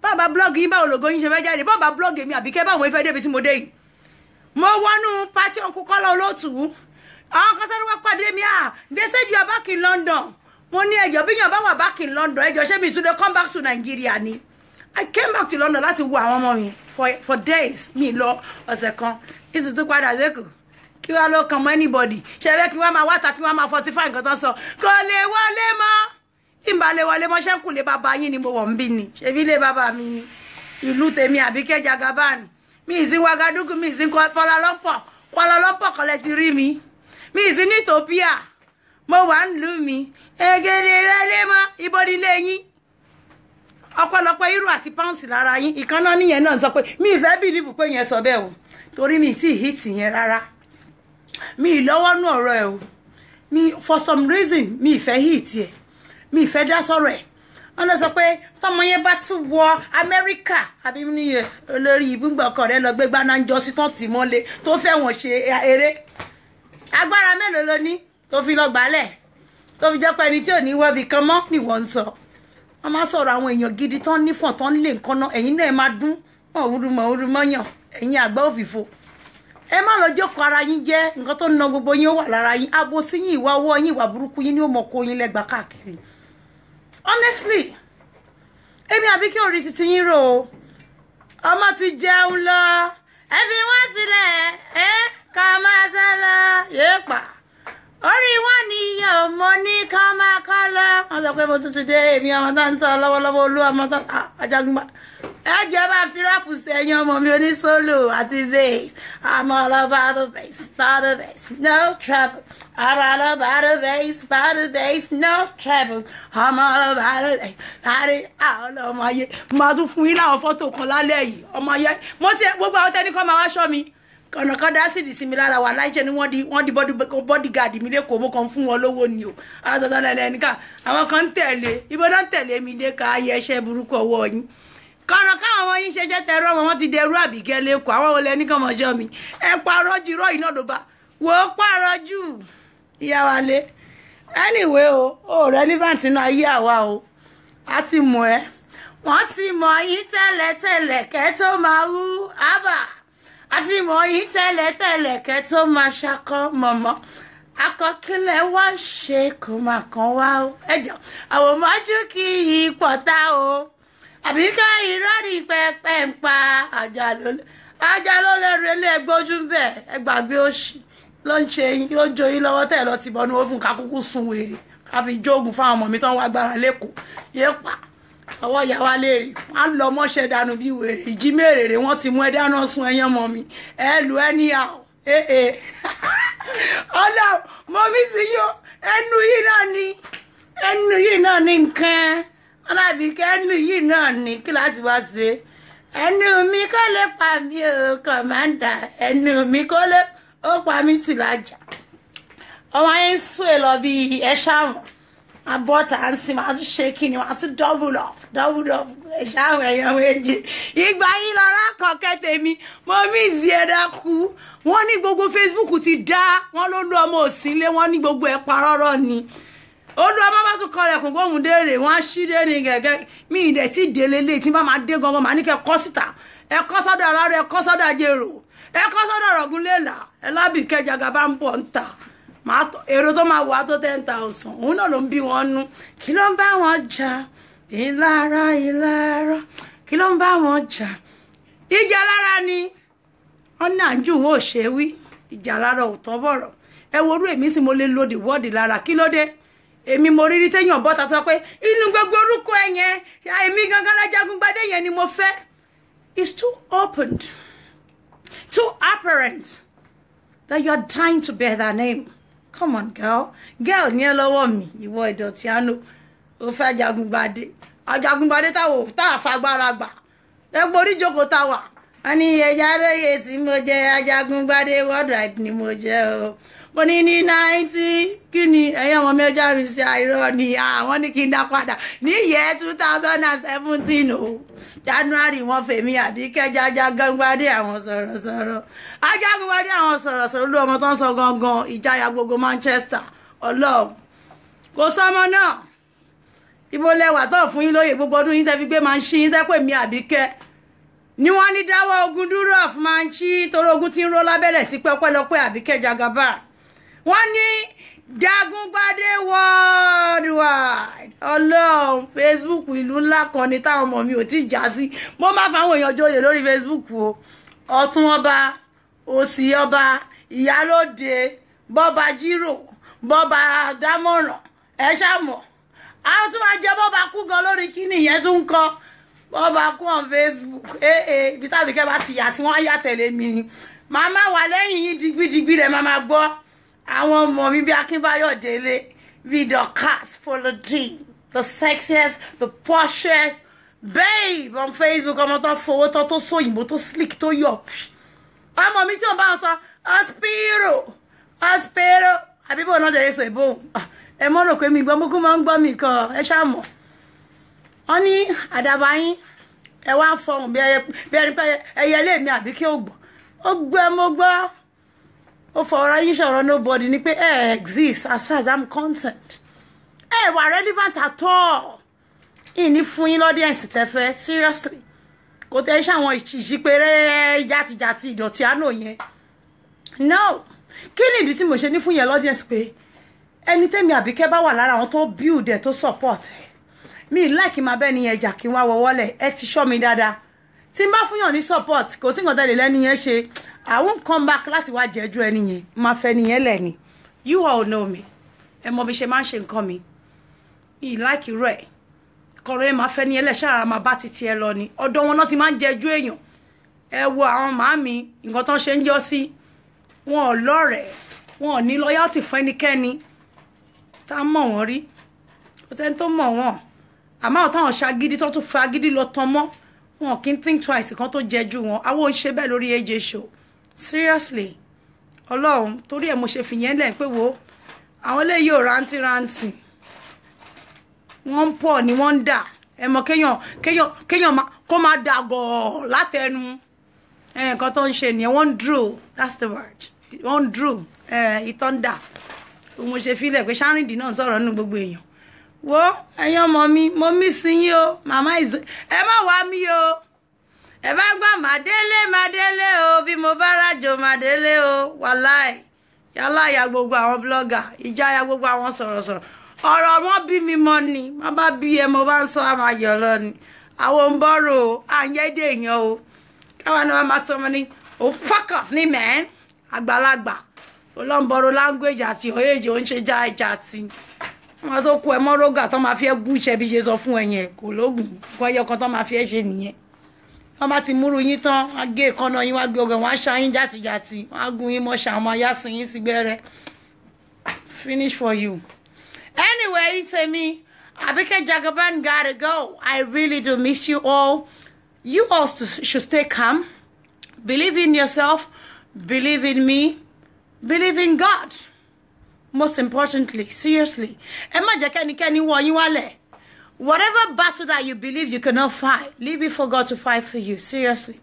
Bàbá blog yín báwo lògo yín ṣe fẹ́ jáde. Bàbá blog èmi Àbíkẹ́ báwo ìfẹ́ débi tí mo dé yìí. Mo wọnú party Uncle Kọ́lá Olótù. Àwọn kan sáré wá pàdé mi. They said you are back in London. Mo ní ẹjọ́ bí yàn bá wà back in London. Ẹjọ́ ṣé mi tún lè come back to Nigeria ni. I came back to London láti wo àwọn ọmọ mi for days. Mi lọ ọ̀sẹ̀ kan. Ìsì tún padà sẹ́kù. Kí wá ló kàn mọ́ anybody. Ṣé fẹ́ kí wọ́n máa wáta kí wọ́n máa fortify nǹkan tán sọ. Kò lè wọlé mọ́. Ìbàlẹ̀ wọlé mọ́ ṣẹ́kù lé bàbá yín ni mo wọ̀ ń bí ni. Ṣebí lé bàbá mi ni. Ìlú tèmi Àbíkẹ́ Jagaban. Mi ìsìn Wagadugu, mi ìsìn Kuala Lumpur kọ́lẹ̀ ti rí mi. Mi ìsìn ní Ethiopia. Mo wà ń lù mí. Egede wọlé mọ́. Ibo ni ilé yín. Ọ̀pọ̀lọpọ̀ euro àti pounds lára yín. Ìkan náà níyẹn náà sọ pé mi ìfẹ́ believe pé yẹn sọ bẹ́ẹ̀ o. Torí mi ti hit yẹn rárá. Mi lọ́wọ́ nú ọ̀rọ̀ ẹ̀ o. Mi for some reason mi ìfẹ́ hit ẹ̀. Mi ìfẹ́ dá sọ̀rọ̀ ẹ̀. Wọ́n lọ sọ pé tọ́mọ yẹn bá tún wọ Amẹ́ríkà àbí ní olórí ibùgbà ọkọ rẹ̀ lọ gbé gbaná ń jọ sí tán tì mọ́lé tó fẹ́ wọ́n ṣe eré. Agbára mélòó ló ní tó fi lọ gbálẹ̀ tó fi jẹ́ pé ẹni tí ò ní wọ́bi kan mọ́ ni wọ́n ń sọ. Wọ́n máa sọ̀rọ̀ àwọn èèyàn gidi tán nífọ̀n tán lè nǹkan náà ẹ̀yin náà ẹ máa dún mọ̀ mọ́yàn ẹ̀yin àgbá òfìfo. Ẹ má lọ jókòó ara yín jẹ́ nǹkan tó ń na gbogbo yín ó wà lára yín. Abo sí yín ìwà ọwọ́ yín ìwà burúkú yín ni ó mọ̀ kó yín lẹ́gbàá káàkiri. Honestly, èmi Àbíkẹ́ orí titi yín rò ó. Ọmọ ti jẹun lọ. Ẹ fi wọ́n sílẹ̀ ká máa sá lọ yéèpà. Orí wọn ni ọmọ ní ká máa ká lọ. Wọ́n sọ pé mo tún ti dé èmi ọmọ tó ń tọ́ lọ́wọ́lọ́wọ́ olú ọmọ tó Ajagunba. Ẹ jẹ́ bá fi ráàpù sẹ́yìn ọmọ mi oní solo àti bass. I'm all about the bass, no trouble. I'm all about the bass, no trouble. I'm all about the bass. Láàrin àwọn ọmọ ayé. Màá tún fún yín láwọn fọ́tò kan lálẹ́ yìí. Ọmọ ayé. Mo ti gbogbo àwọn tẹ́ni kan máa wá ṣọ́ mi. Kọ̀nà kan dá sí ìsinmi lára wà láìṣẹ́ ni wọ́n di bodyguard mi lẹ́kọ̀ọ́ mo kàn fún wọn lówó ni o. Àwọn tọ́tọ́ lẹ́lẹ́ nìkan. Àwọn kan ń tẹ̀lé. Ibo náà ń tẹ̀lé mi lé ká ayé ẹṣẹ́ burúkú ọwọ́ yín. Kọ̀nà káwọn ọmọ yín ṣẹṣẹ́ tẹ̀rọ wọn ti dẹrú Àbíkẹ́ lẹ́kọ̀ọ́. Àwọn olè ní kàn mọ́jọ́ mi. Ẹ parọ́ jù rọ́ iná ló bá. Wò ó parọ́ jù. Ìyá wa lé. Anyway o relevant nínú ayé àwa o. A ti mọ̀ ẹ́. Wọ́n ti mọ̀ yín tẹ́lẹ̀tẹ́lẹ̀ kẹ́ tó máa wú ábà. A ti mọ̀ yín tẹ́lẹ̀tẹ́lẹ̀ kẹ́ tó máa ṣakọ́ mọ̀mọ́. akọkílẹ̀ wá ṣe kò má kan wá o ẹjọ́ àwọn májú kì í pọ̀tá o àbí ká irọ́ ní pẹ́pẹ́ ń pa ajá ló lè relé ẹgbójú bẹ́ẹ̀ ẹgbàgbé òṣì ló ń ṣe yín ló ń jo yín lọ́wọ́ tẹ̀ lọ ti bọ́nú ó fún kakúkú sun wèrè ká fi jóògùn fáwọn ọmọ mi tó ń wá gbára lẹ́kọ̀ọ́ yé pa ọwọ́ ìyá wa léèrè wọ́n á lọ mọ́ṣẹ́ dànù bí wèrè ìjí mèrèrè wọ́n ti mú ẹ dáná sun ẹyán ọmọ mi ẹ lù ẹ́ níyà o ọlọ mo mi sí yó ẹnu yìí náà ní nǹkan alábìkẹ́ ẹnu yìí náà ní kí láti wá ṣe ẹnu mi kò lè pa mí o kọ̀mándà ẹnu mi kò lè ó pa mí tì lájà ọmọ yẹn ń sún ẹ lọ bí ẹ ṣáwọn abọ́ta ń sin máa tún ṣe kí ni máa tún double up ẹ ṣáwọn ẹ̀yàn méjì ìgbà yìí lọ́la kọ̀ọ̀kẹ́ tèmi mo mí ìzí ẹ̀dá kú wọ́n ní gbogbo Facebook ti dá wọ́n ló lu ọmọ òsínlé wọ́n ní gbogbo ẹ̀ parọ́rọ́ ni olú ọmọ bá tún kọlẹ̀kùn gbóhùn déèrè wọ́n á ṣí dé ní gẹ́gẹ́ mi ìdẹ̀ tí délé lé tí bá máa dé gangan máa ní kẹ́ kọ́ síta ẹ kọ́ sọ́dọ̀ aláàrẹ ẹ kọ́ sọ́dọ̀ ajérò ẹ kọ́ sọ́dọ̀ ọ̀rọ̀gùn lélà ẹ lábìkẹ́ Jagaban ń bọ̀ ń ta èrò tó máa wà tó 10,000 òun náà ló ń bí wọn nú kí ló ń bá wọn jà ìlara kí ló ń bá wọn jà ìjà lára ni wọn náà jù wọn ò ṣe wí ìjà lára ò tán bọ̀rọ̀ ẹ worú èmi sì mo lè lo the word lára kí ló dé èmi mo rírí téèyàn bọ́ ta sọ pé inú gbogbo orúkọ ẹ yẹn èmi gangan lájagungbadé yẹn ni mo fẹ́ it's too opened too apparent that you are trying to bear that name. Come on, girl ní ẹ lọ́wọ́ mi ìwọ ìdọ̀tí àánú ó fẹ́ ajagungbadé táwọn tá àfagbára gbà ẹ gborí jókòó táwà wọn ní ẹja lóye tí mo jẹ ajagungbadé worldwide ni mo jẹ o mo ní 90 kí ni ẹ̀yin ọmọ mi ọjà mi sí àìrọ́ ni àwọn ní kí n dá padà ní yẹ 2017 o January wọ́n fèmí Àbíkẹ́ Ajagungbadé àwọn sọ̀rọ̀sọ̀rọ̀ Ajagungbadé àwọn sọ̀rọ̀sọ̀rọ̀ ló ọmọ tó ń sọ gangan ìjáyà gbogbo Manchester Ọlọ́run kò sọmọ náà ibo lẹwà tó fún yín lóye gbogbo ọdún yín tẹ́ fi gbé máa ń ṣí yín tẹ́ pè mí Àbíkẹ́ ni wọ́n ní dáwọ́ ogun dúró of máa ń ṣí torí ogun tí ń ró lábẹ́lẹ̀ sí pẹ́pẹ́lọpẹ́ Àbíkẹ́ Jagaban wọ́n ní Jagungbadé worldwide Ọlọ́run Facebook ìlú ńlá kan ní táwọn ọmọ mi ò tí já sí mo máa fáwọn èèyàn joyè lórí Facebook o ọ̀tún ọba òsì ọba ìyálóde bọ́ba jírò bọ́ba dámọ̀ràn ẹ ṣàmọ̀ àwọn tún máa jẹ bọ́ba kú gan lórí kíní ìyẹn tún ń kọ́ bọ́ba kú on Facebook ibi tábìkẹ́ bá ti yà sí wọ́n á yà tẹ̀lé mi màmá wà lẹ́yìn yín digbidigbi rẹ̀ máa gbọ́ àwọn ọmọ mi bí Akínbáyọ̀ Délé bí Dorcas Folodin the sexiest the poshest babe on Facebook ọmọ tó fowó tó sóyìnbó tó slick tó yọ ọmọ mi tí wọn bá ń sọ Aspero àbíbò náà jẹ́ èso ìbò ẹ mọ́ rò pé mi gbọ́ mọ́kú máa ń gbọ́ mi kan ẹ ṣàmọ̀ wọ́n ní àdàbà yín ẹ wá ń fọhùn bí ẹni pé ẹyẹ lé mi àbí kí ó gbọ́ ó gbọ́ mo gbọ́ ó fọwọ́rọ́ yín sọ̀rọ̀ nobody ni pé ẹ exist as far as I'm concerned ẹ wà relevant at all ìní fún yín lọ́díẹ̀nsì tẹ́fẹ́ seriously kò tẹ́ ṣe àwọn ìṣìpèrè játijàti ìdọ̀tí àánú yẹn no kí ni ìdí tí mo ṣe ní fún yẹn lọ́díẹ̀nsì pé ẹni tẹ́mi Àbíkẹ́ bá wà lára àwọn tó build ẹ̀ tó support ẹ̀ mi like máa bẹ́ẹ̀ ni ẹja kí n wá wọwọ́lẹ̀ ẹ ti ṣọ́ mi dáadáa tí n bá fún yàn ní support kò sí nǹkan tẹ́lẹ̀ lẹ́ni yẹn ṣe I won't come back láti wá jẹ́jú ẹni yẹn máa fẹ́ ni yẹn lẹ̀ ni you all know me ẹ mọ bí ṣe máa ń ṣe nǹkan mi like irú ẹ̀ kọ̀rọ̀ ẹ máa fẹ́ ni yẹn lẹ̀ ṣáà máa bá titi ẹ lọ ni ọ̀dọ̀ wọn náà ti máa ń jẹ́jú èèyàn ẹ wo àwọn màámi nǹkan tó ń ṣe ń jọ sí wọn ò lọ́rẹ̀ẹ́ wọn ò ní loyalty fún ẹnikẹ́ni tá a mọ̀ wọ́n rí kò sẹ́ni tó mọ̀ wọ́n àmọ́ àwọn táwọn ṣagídí tó tún fa agídí lọ tán mọ́ wọn kì í think twice kan tó jẹ́jú wọn àwọn ò ń ṣe bẹ́ẹ̀ lórí AJ show seriously Ọlọ́run torí ẹ̀ mo ṣe fìyẹn lẹ̀ pé wo àwọn eléyìí ò rántí wọ́n ń pọ̀ ni wọ́n ń dà ẹ mọ̀ kéèyàn kó máa dàgọ̀ látẹnu nǹkan tó ń ṣe nìyẹn wọ́n ń drool that's the word wọ́n ń drool ìtọ́ ń dà mo ṣe fílẹ̀ pé Ṣárìndì náà sọ̀rọ̀ nínú gbogbo èèyàn wo ẹ̀yin ọmọ mi mo mí sí yín o màmá ìzó ẹ má wá mí o ẹ bá gbà má délé o bí mo bá rájò má délé o wàláì Yálà ya gbogbo àwọn blogger, ìjà ya gbogbo àwọn sọ̀rọ̀sọ̀rọ̀. Ọ̀rọ̀ wọn bí mi mọ́ ni, má bá bí ẹ mo bá ń sọ àmà yọ̀ lọ ni. Àwọn ń bọ́rọ̀ àyẹ́dè èèyàn o. Káwọn náà máa sọ wọn ní, oh fuck off ni man. Àgbàlagbà. Olóńbọ̀rọ̀ language àti òye ò ń ṣe já ẹja ti. Wọ́n tó kú ẹ mọ́ rógà tó máa fi ẹ́ gún ìṣẹ́ bí ṣe sọ fún ẹ̀yẹn kò lóògùn. Kọ́ ẹyọ kan tó máa fi ẹ́ ṣe nìyẹn. Wọ́n bá ti múrú yín tán, wọ́n á gé ìkànnà yín, wọ́n á gbé ọgàn, wọ́n á ṣá yín játijàti, wọ́n á gún yín mọ́ ṣàwọn ayásìn yín sí gbẹ́rẹ́. Finish for you. Anyway, Temi, Abike Jagaban gotta go. I really do miss you all. You all should stay calm. Believe in yourself. Believe in me. Believe in God. Most importantly, seriously. Whatever battle that you believe you cannot fight, leave it for God to fight for you. Seriously.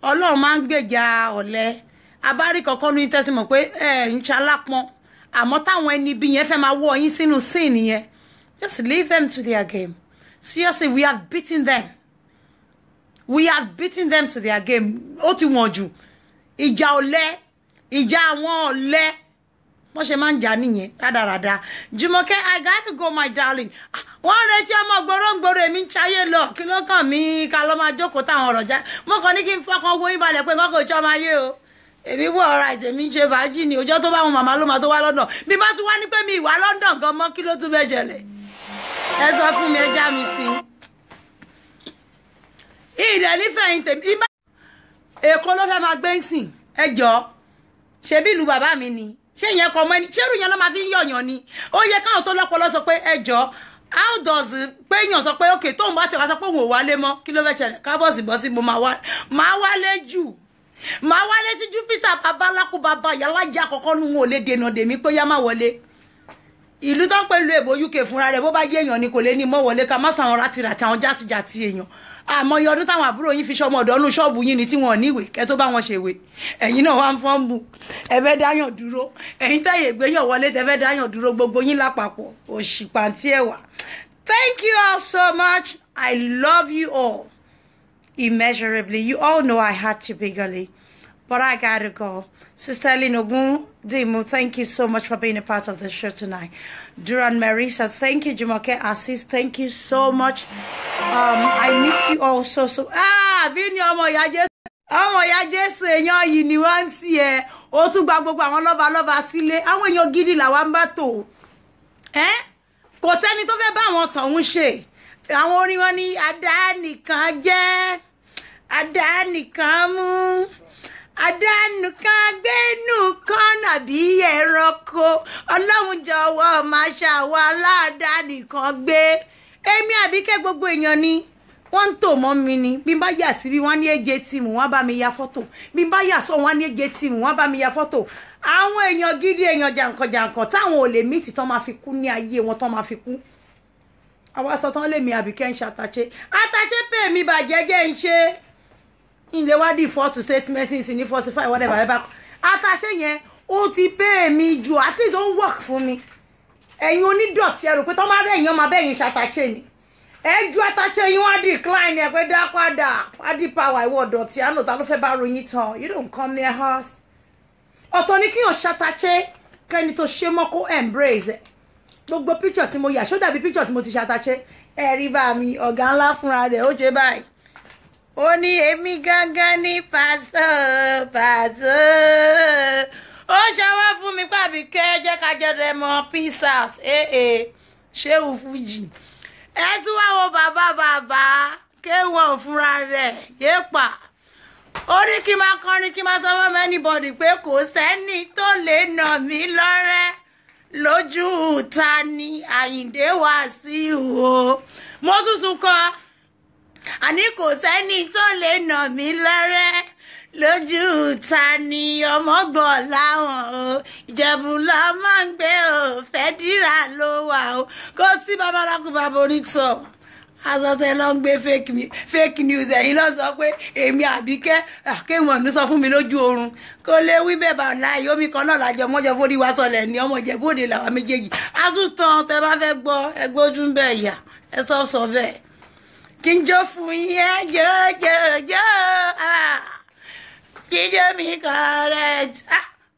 Ọlọ́run máa ń gbèjà ọ̀lẹ. Abárí kankan ní tẹ́sí mọ̀ pé ń ṣalápọn. Àmọ́ táwọn ẹni bí yẹn fẹ́ máa wọ́ yín sínú sin yẹn. Just leave them to their game. Seriously, we have beaten them. We have beaten them to their game. Ó ti wọ̀n jù. Ìjà ọ̀lẹ. Ìjà àwọn ọ̀lẹ. Wọ́n ṣe máa ń jà nìyẹn rádaràda. Jùmọ̀kẹ́, I gotta go, my darling. Wọ́n retí ọmọ gbòróngbòrò èmi ń ṣayé lọ. Kí ló kàn mí ká lọ máa jókòó táwọn ọ̀rọ̀ já. Mo kàn ní kí n fọkàn owó yín balẹ̀ pé nǹkan kò jọ máa yé o. Èmi wọ̀ ọ̀rọ̀ àìtẹ̀mí ń ṣe fàájì ni. Ọjọ́ tó bá wọn màmá ló máa tó wá London. Bí bá tún wá ní pé mi ìwà London gan mọ́ kí ló tún bẹ́ẹ̀ ṣẹlẹ̀. Ẹ sọ fún mi, ẹ já mi sí. Ìdẹ̀ nífẹ̀ẹ́ yín tèmi. Èkó ló fẹ́ máa gbé ń sìn. Ẹ jọ̀ọ́. Ṣebí ìlú bàbá mi ni. Ṣé ìyẹn kọ mọ́ ẹni ṣérù yẹn ló máa fi ń yọ̀yàn ni ó yẹ káwọn tó lọ́pọlọ sọ pé ẹjọ́ how does pé èèyàn sọ pé okay tóun bá ti wá sọ pé òun ò wálé mọ́ kí ló fẹ́ ṣẹlẹ̀ kábọ̀sì bọ́ sí mo máa wálé jù máa wálé tí Júpítà babaláku baba yàlájà kọ̀ọ̀kan nu wọn ò lè dènà dèmí pé yá má wọlé ìlú tó ń pè lu èbó UK fúnra rẹ̀ bó bá jẹ́ èèyàn ni kò lè ní mọ́ wọlé ká má sàwọn rátìràtì àwọn játijàti èèyàn àmọ́ iye ọdún táwọn àbúrò yín fi ṣọmọ ọ̀dọ́ nù ṣọ́ọ̀bù yín ni tí wọn ò níwèé kẹ́ tó bá wọn ṣèwé ẹ̀yin náà wá ń fọ́n bù ẹ̀fẹ́ dáyàn dúró ẹ̀yin táyè gbéyàn wọlé tẹ́fẹ́ dáyàn dúró gbogbo yín lápapọ̀ òṣì pàǹtí ẹ̀wà. Thank you all so much. I love you all immeasurably. You all know I had to biggerly, but I gotta go. Sister Linogun Dimu, thank you so much for being a part of the show tonight. Duran Marisa, thank you. Jumoke Assis, thank you so much. I miss you all so. Bini ọmọ ya Jésù èèyàn yìí ni wọ́n ti ẹ̀ ó tún gba gbogbo àwọn lọ́ba sílé àwọn èèyàn gidi làwa ń bá tò kò sẹ́ni tó fẹ́ bá àwọn tọ̀hún ṣe àwọn orin wọn ní adánìkan jẹ́ adánìkan mú adánìkan gbénú kan nàbí ẹranko ọlọ́run jọ̀wọ́ máa ṣàwọ̀ aládánìkan gbé èmi Àbíkẹ́ gbogbo èèyàn ni wọ́n ń tò mọ́ mi ni bí n bá yà sí bí wọ́n ní èjè tìmù wọ́n bá mi ya fọ́tò bí n bá yà sọ wọ́n ní èjè tìmù wọ́n bá mi ya fọ́tò àwọn èèyàn gidi èèyàn jàǹkànjàǹkàn táwọn ò lè mí tán máa fi kú ní ayé wọn tán máa fi kú àwa sọ tán lèmi Àbíkẹ́ ń ṣàtàṣe pé mi bàjẹ́ jẹ́ ń ṣe ilé wá dì 4 to statement sí ní 45 whatever ever àtàṣe yẹn ó ti pé mi ju at least ó ń work fún mi ẹ̀yin onídọ̀tí ẹrù pé tán máa rẹ̀ èèyàn máa bẹ́yìn ṣàtàṣe ni ẹjú àtàṣe yín wá decline ẹ pé dá padà pàdé power ìwọ ọ̀dọ̀tí àná ta ló fẹ́ bá ròyìn tán you don't come near us ọ̀tọ̀ ni kíyàn ṣàtàṣe kẹ́ni tó ṣe mọ́ kó embrace gbogbo picture tí mo yà ṣó dàbí picture tí mo ti ṣàtàṣe ẹ̀rí bá mi ọ̀gá ńlá fúnra rẹ̀ ó ṣe báyìí ó ní èmi gangan ní pàṣẹ ó ṣàwá fún mi pàbí kẹ́ jẹ́ ká jẹ́ rẹ mọ́ peace out ṣé ò fújì ẹ tún wá wo bàbá kéwọn fúnra rẹ̀ yépa ó ní kí máa kọrin kí máa sọ fún anybody pé kò sẹ́ni tó lè nà mí lọ́rẹ́ lójú ta ni Àyìndé Wàsíù o mo tuntun kọ àní kò sẹ́ni tó lè nà mí lọ́rẹ́ lójú ta ni ọmọgbọ̀n láwọn o Ìjẹ̀bú lọ máa ń gbé o Fẹ́dírà ló wà o kó sí babaláku bàbá onítọ̀ azọ́tẹ́ lọ ń gbé fake news ẹ̀yin lọ sọ pé èmi Àbíkẹ́ kéwọ̀n ní sọ fún mi lójú oorun kó lè wí bẹ́ẹ̀ bá láì omi kan náà lájọ mọ́jọ fórí wá sọlẹ̀ ní ọmọ Ìjẹ̀bú Òde làwa méjèèjì azútàn tẹ bá fẹ́ gbọ́ ẹgbójú ń bẹ̀ yà ẹ sọ bẹ́ẹ̀ kí n jó fún yẹn jọjọjọ jíjọ mi correct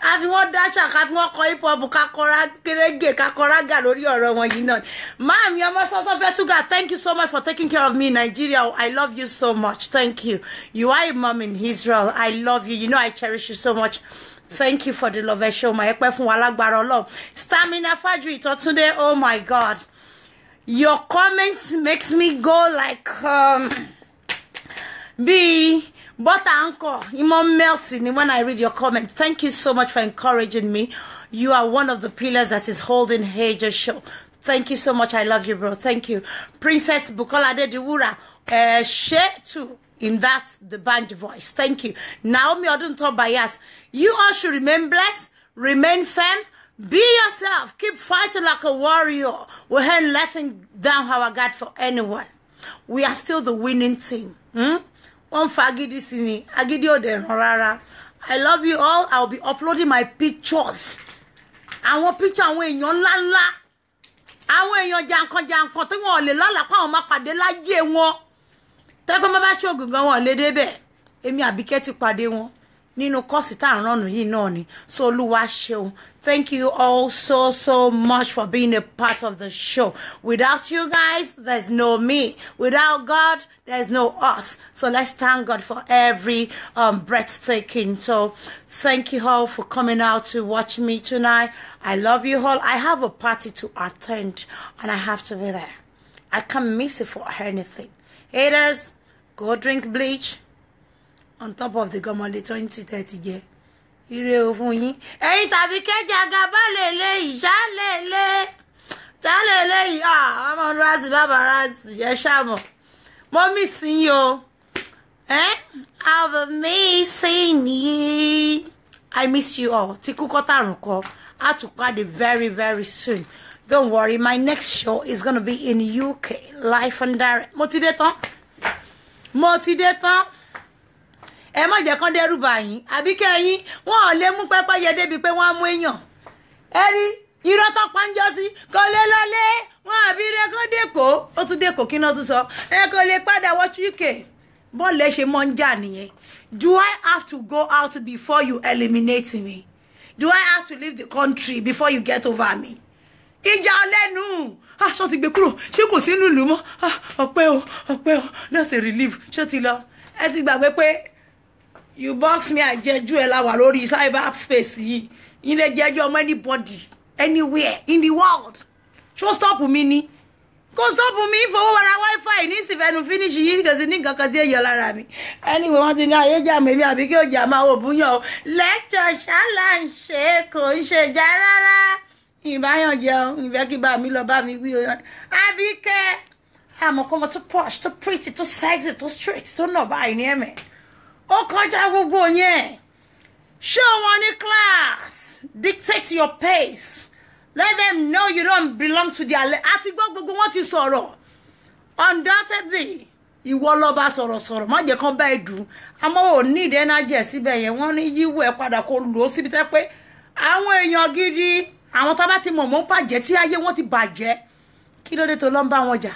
ká fi wọ́n dáṣà ká fi wọ́n kọ hip hop ká kọra kéréje ká kọra gà lórí ọ̀rọ̀ wọn yìí náà. Màámi ọmọ sọ́sọ́ fẹ́ túgà, thank you so much for taking care of me in Nigeria. I love you so much. Thank you. You are a mom in Israel. I love you. You know I cherish you so much. Thank you for the love show. My Stamina Fajri today. Oh my God. Your comments makes me go like be butter anchor. It melts in when I read your comment. Thank you so much for encouraging me. You are one of the pillars that is holding Hager show. Thank you so much. I love you, bro. Thank you. Princess Bukola Adediwura. Share too. In that, the band voice. Thank you. Naomi Odunto Bias. You all should remain blessed, remain firm, be yourself, keep fighting like a warrior. We ain't letting down our guard for anyone. We are still the winning team. One fagidi sini, agidio de horara. I love you all. I'll be uploading my pictures. I want picture when you're la. I want your janko. Think all the la pa o ma pade laje won. Tẹ́kọ́ má bá ṣògùn gan wọn lédè bẹ́ẹ̀ èmi Àbíkẹ́ ti pàdé wọn nínú kọ́ọ̀sì tá à ń rànù yìí náà ni so Olúwa ṣeun. Thank you all so much for being a part of the show. Without you guys, there's no me. Without God, there's no us. So let's thank God for every breathtaking. So thank you all for coming out to watch me tonight. I love you all. I have a party to attend and I have to be there. I can't miss it for anything. Haters, go drink bleach on top of the Gomali 2030 year. Ire o fún yín. Ẹ̀yin tàbí ke Jagaban lele jalele ọmọ rasi baba rasi ẹ ṣàmọ̀. Mo miss yín o. I've missing you. I miss you all. Tí kúkọ́ tàrùn kọ́. I to party very soon. Don't worry, my next show is going to be in UK, live and direct. Motivator. Ẹ má jẹ́ kán dẹ́rù bá yín. Àbíkẹ́ yín, wọ́n ò lè mú pẹ́pẹ́ yẹ débi pé wọ́n á mú èèyàn. Eri, irọ́ tó pánjọ́ sí, kò lè lọlé, wọ́n àbí rẹ̀ kó dẹ́kọ̀. Ó tún dẹ́kọ̀ kí náà tún sọ. Ẹ kò lè padà watch UK. Bọ́ọ̀lù ẹ ṣe mọ́ ń jà nìyẹn. Do I have to go out before you eliminate me? Do I have to leave the country before you get over me? Ìjà lẹ́nu ṣó ti gbé kúrò ṣé kò sí nínú mọ́ ọpẹ́ o that's a relief ṣó ti lọ ẹ ti gbàgbé pé you box me àjẹjú ẹ la wà lórí cyber space yìí ilé jẹjọ ọmọ anybody anywhere in the world ṣó stop mi ni kò stop mi fowó wàrà wifi ní ìsìnfẹ́nu finish yìí kò sí ní nǹkan kan tí èèyàn lára mi anyway wọ́n ti ní ayé jà mí àbí kí ó jà máa wò búyàn o lecture ṣálà ń ṣe kò ń ṣe já rárá. Ìbáyàn jẹun ìfẹ́ kí bá mi lọ bá mi wí o Àbíkẹ́ àmọ́ kọ́mọ tó posh tó pretty tó sexy tó straight tó nà báyìí ní ẹ̀mẹ́ ó kọjá gbogbo yẹn show wọn ní class dictate your pace let them know you don't belong to their àti gbogbo wọn ti sọ̀rọ̀ undoubtedly ìwọ lọ bá sọ̀rọ̀ má jẹ́ kán bá ẹ dùn àmọ́ ò need energy síbẹ̀ yẹn wọ́n ní yíwọ ẹ padà kó lò ó síbi tẹ́ pé àwọn èèyàn gidi àwọn tá bá ti mọ̀ mọ́ bàjẹ́ tí ayé wọn ti bàjẹ́ kí ló dé tó lọ ń bá wọn jà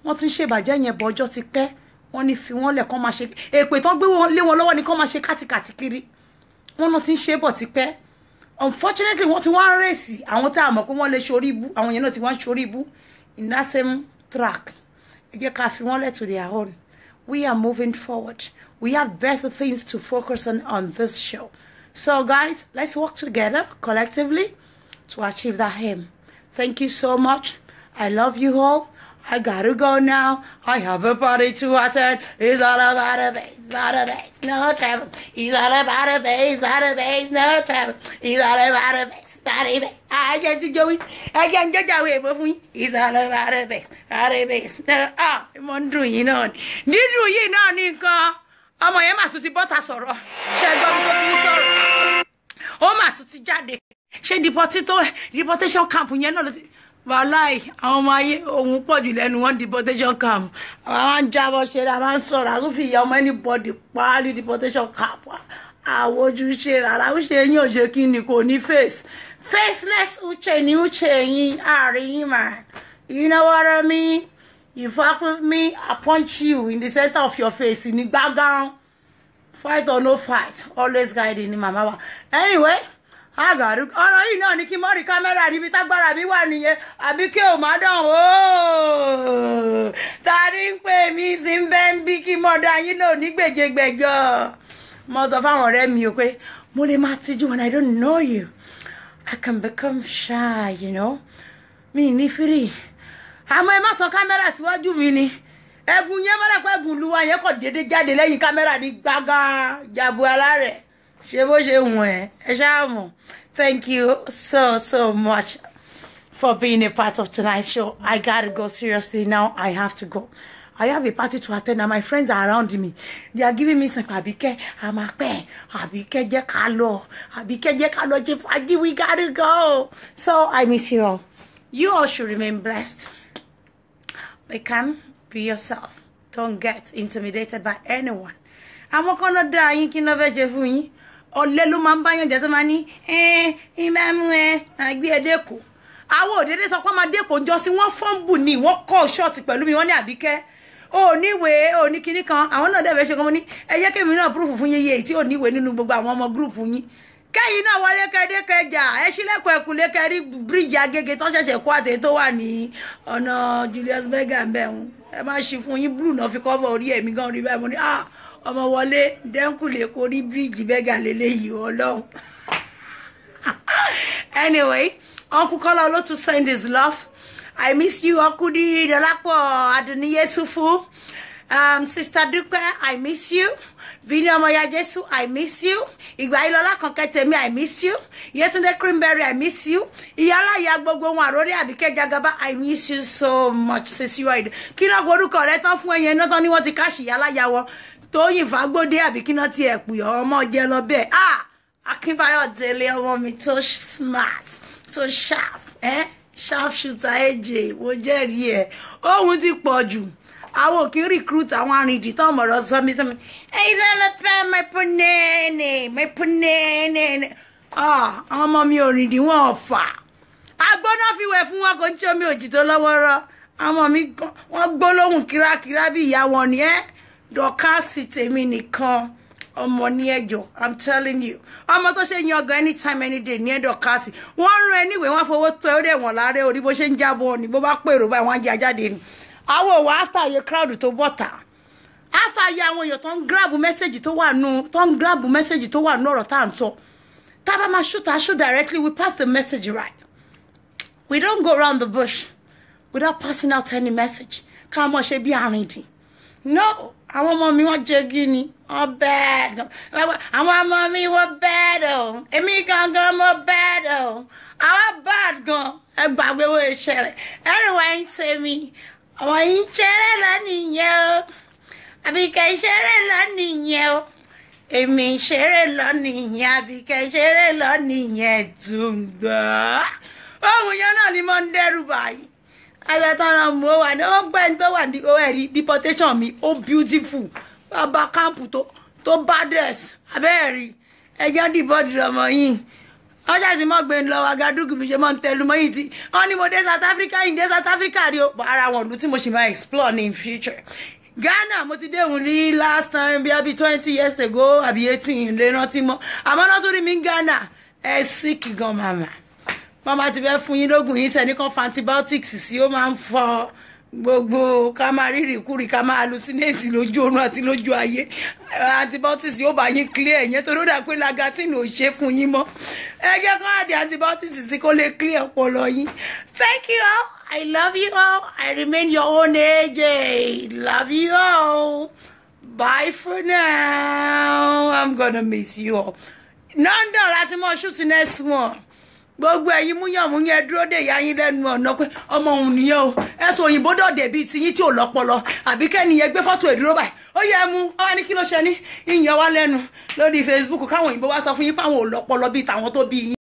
wọ́n ti ń ṣe bàjẹ́ yẹn bọ́jọ́ ti pẹ́ wọ́n ní fi wọ́n lẹ̀ kán máa ṣe èpè tán gbé wọn lé wọn lọ́wọ́ ni kán máa ṣe kàtìkàtì kiri wọ́n náà ti ń ṣe bọ̀ ti pẹ́ unfortunately wọ́n ti wá ń rèsì àwọn tá a mọ̀ pé wọ́n lè ṣorí ibú àwọn yẹn náà ti wá ń ṣorí ibú in that same track ẹ jẹ́ ká fi wọ́n lẹ̀ to their own. We are moving forward. We have better things to focus on this show. So guys, let's work together collectively to achieve that aim. Thank you so much. I love you all. I gotta go now. I have a party to attend. It's all about a bass, no trouble. It's all about a bass, no trouble. It's all about a bass, I can't do it. I can't get away with me. It's all about a bass, no. I'm wondering, you know. Did you know, Nika? I'm a yama to see butter sorrow. Shall go to oh, my to see Jade. She deportation camp yẹn náà ló ti wàláì àwọn ọmọ ayé ohun pọ̀jù lẹ́nu wọn deportation camp àwọn jábọ̀ ṣe ra máa ń sọ̀rọ̀ àwọn fi ìyá ọmọ anybody parí deportation camp àwọn ojú ṣe rárá ó ṣe yín ò ṣe kí ni kò ní faceless uche ni uche yín àárín yín mà you know what I mean you fuck with me I punch you in the center of your face ní gbàgán fight or no fight always guiding ni màmá wa anyway. Agaru ọ̀rọ̀ yìí náà ní kí mo rí kámẹ́rà níbi tágbára mi wà nìyẹn Àbíkẹ́ ò má dán o tari ń pè mí sí ń bẹ́ ń bí kí mo dá yín náà ní gbèjègbèjọ mo sọ fáwọn ọ̀rẹ́ mi o pé Mole matiju when I don't know you. I can become shy, you know. Me ni free. Amo e ma ton camera síwájú mi ni. Egun yen ma le pe egun luwa yen ko dede jáde lẹ́yìn camera ni gaga jabu alare. Se bo se won e sha mo. Thank you so much for being a part of tonight's show. I gotta go seriously now. I have to go. I have a party to attend and my friends are around me. They are giving me some Abike, Amape, Abike Jekalo, Abike Jekalo Jefaji, we gotta go. So I miss you all. You all should remain blessed. Become, be yourself. Don't get intimidated by anyone. I'm not gonna die in Kinoveje. Or Lelu Mambayan Jatamani, Imamwe, Agbi Adeko. Awo, there is a common deco, just in one phone bunny, what call short, but Lumi on Abike. Oh, anyway, oh, Nikki Nikan, I want to have a company. And you came in a proof of ye, it's only when you know about one more group. Can you know what I can do? I should like to carry bridge, get on such a quarter to one. Oh no, Julius Beggar and Bell. Am I ship when you blew off your cover? Yeah, me going to remember. Ah, I'm a wallet, then could you call the bridge beggar lay you alone? Anyway, Uncle Kola lot to send his love. I miss you, Okudi, the Lapo, Adoni Yesufu. Sister Dupe, I miss you. Vina Moya Jesu, I miss you. Igwailola Konkete me, I miss you. Yetunde Crimberry, I miss you. Iyala Yagbogo Warori, Abike Jagaban, I miss you so much, since you are. Kina Goru correct off when you're not only want to cash Yala Yawo. Toyin Fagbode, Abikina Tiekuyo, Omo Yellow Bear. Ah, Akinbayo Dele, woman, so smart, so sharp, eh? Sharp shooter AJ wo jeri e ohun ti pọ̀jù àwọn ki recruit àwọn arìndì ton mo ro so mi so mi e le pe my punene ah àwọn ọmọ mi orìndì wọn ọ̀fà agbona fi we fún wọn ko ncho mi oji to lọ́wọ́rọ́ àwọn mi wọn gbólóhùn kírakíra bí ìyá wọn ni Dorcas tèmi nìkan ọmọ ní ẹjọ́, I'm telling you. Ọmọ tó ṣe yan gan anytime any day ní Dorcas. Wọ́n rán anyway wọ́n fowó tó ẹ dé wọ́n láre orí bó ṣe ń jábọ̀ ni bó bá pèrò báyìí wọ́n ya jáde ni. Àwo wa after ye crowd tó bọ́ta. After ye àwọn èèyàn tó ń grab message tó wà nú ọ̀rọ̀ tá ń sọ. Tá bá máa shoot directly, we pass the message right. We don't go around the bush without passing out any message. Ká mọ̀ ṣe bí arìndì. No, àwọn ọmọ mi wọ́n jẹ́ gini. Oh bad. Àwọn ọmọ mi wọ́n bad o. Èmi gangan mo bad o. Àwọn bad gan. Ẹ gbàgbé wo ìṣẹ̀lẹ̀. Anyway, say me. Àwọn yìí ṣeré lónìyẹn o. Àbíkẹ́ ṣeré lónìyẹn o. Èmi ṣeré lónìyẹn. Àbíkẹ́ ṣeré lónìyẹn tùngbà. Ohun yẹn náà ni mo ń dẹ́rù báyìí. Ayatana mo wa no gbe to wa di o eri deportation mi o beautiful baba camp to baddest aberi ejan di body ọmọ yin oja si mo gbe nlo wa gadugu mi se mo ntelu mo yin ti oni mo de South Africa ri o ara wọn lu tí mo ṣe ma explore in future. Ghana mo ti dé hun ní last time bí 20 years ago àbí 18 le rántí mo àmọ́ no to rí mi Ghana sick gan mama. Mama ti be fún yín lógún yín se ní kan antibiotics sí ó máa ń fọ gbogbo ká máa rírì kúrì ká máa hallucinate lójú oorun àti lójú ayé antibiotics yóò bá yín clear yẹn tó ló dà pé lagatin ò ṣe fún yín mọ́ ẹ jẹ́ kó àdé antibiotics sí kó lè clear ọpọlọ yín. Thank you all. I love you all. I remain your own AJ. Love you all. Bye for now. I'm gonna miss you all. London láti mọ shoot next one. Gbogbo ẹ̀yin múyàn dúró dé ìyá yín lẹ́nu ọ̀nà pé ọmọ òun nìyẹn o ẹ̀sùn òyìnbó dọ̀dẹ̀ bíi ti yín tí ò lọ́pọlọ àbí kẹ́niyẹn gbé fọ́tò ìdúró báyìí ó yẹ mú ọwọ́ ní kí ló ṣe ní ìyẹn wá lẹ́nu lórí Facebook káwọn òyìnbó wá sọ fún yín páwọn ò lọ́pọlọ bíi tàwọn tó bí yín.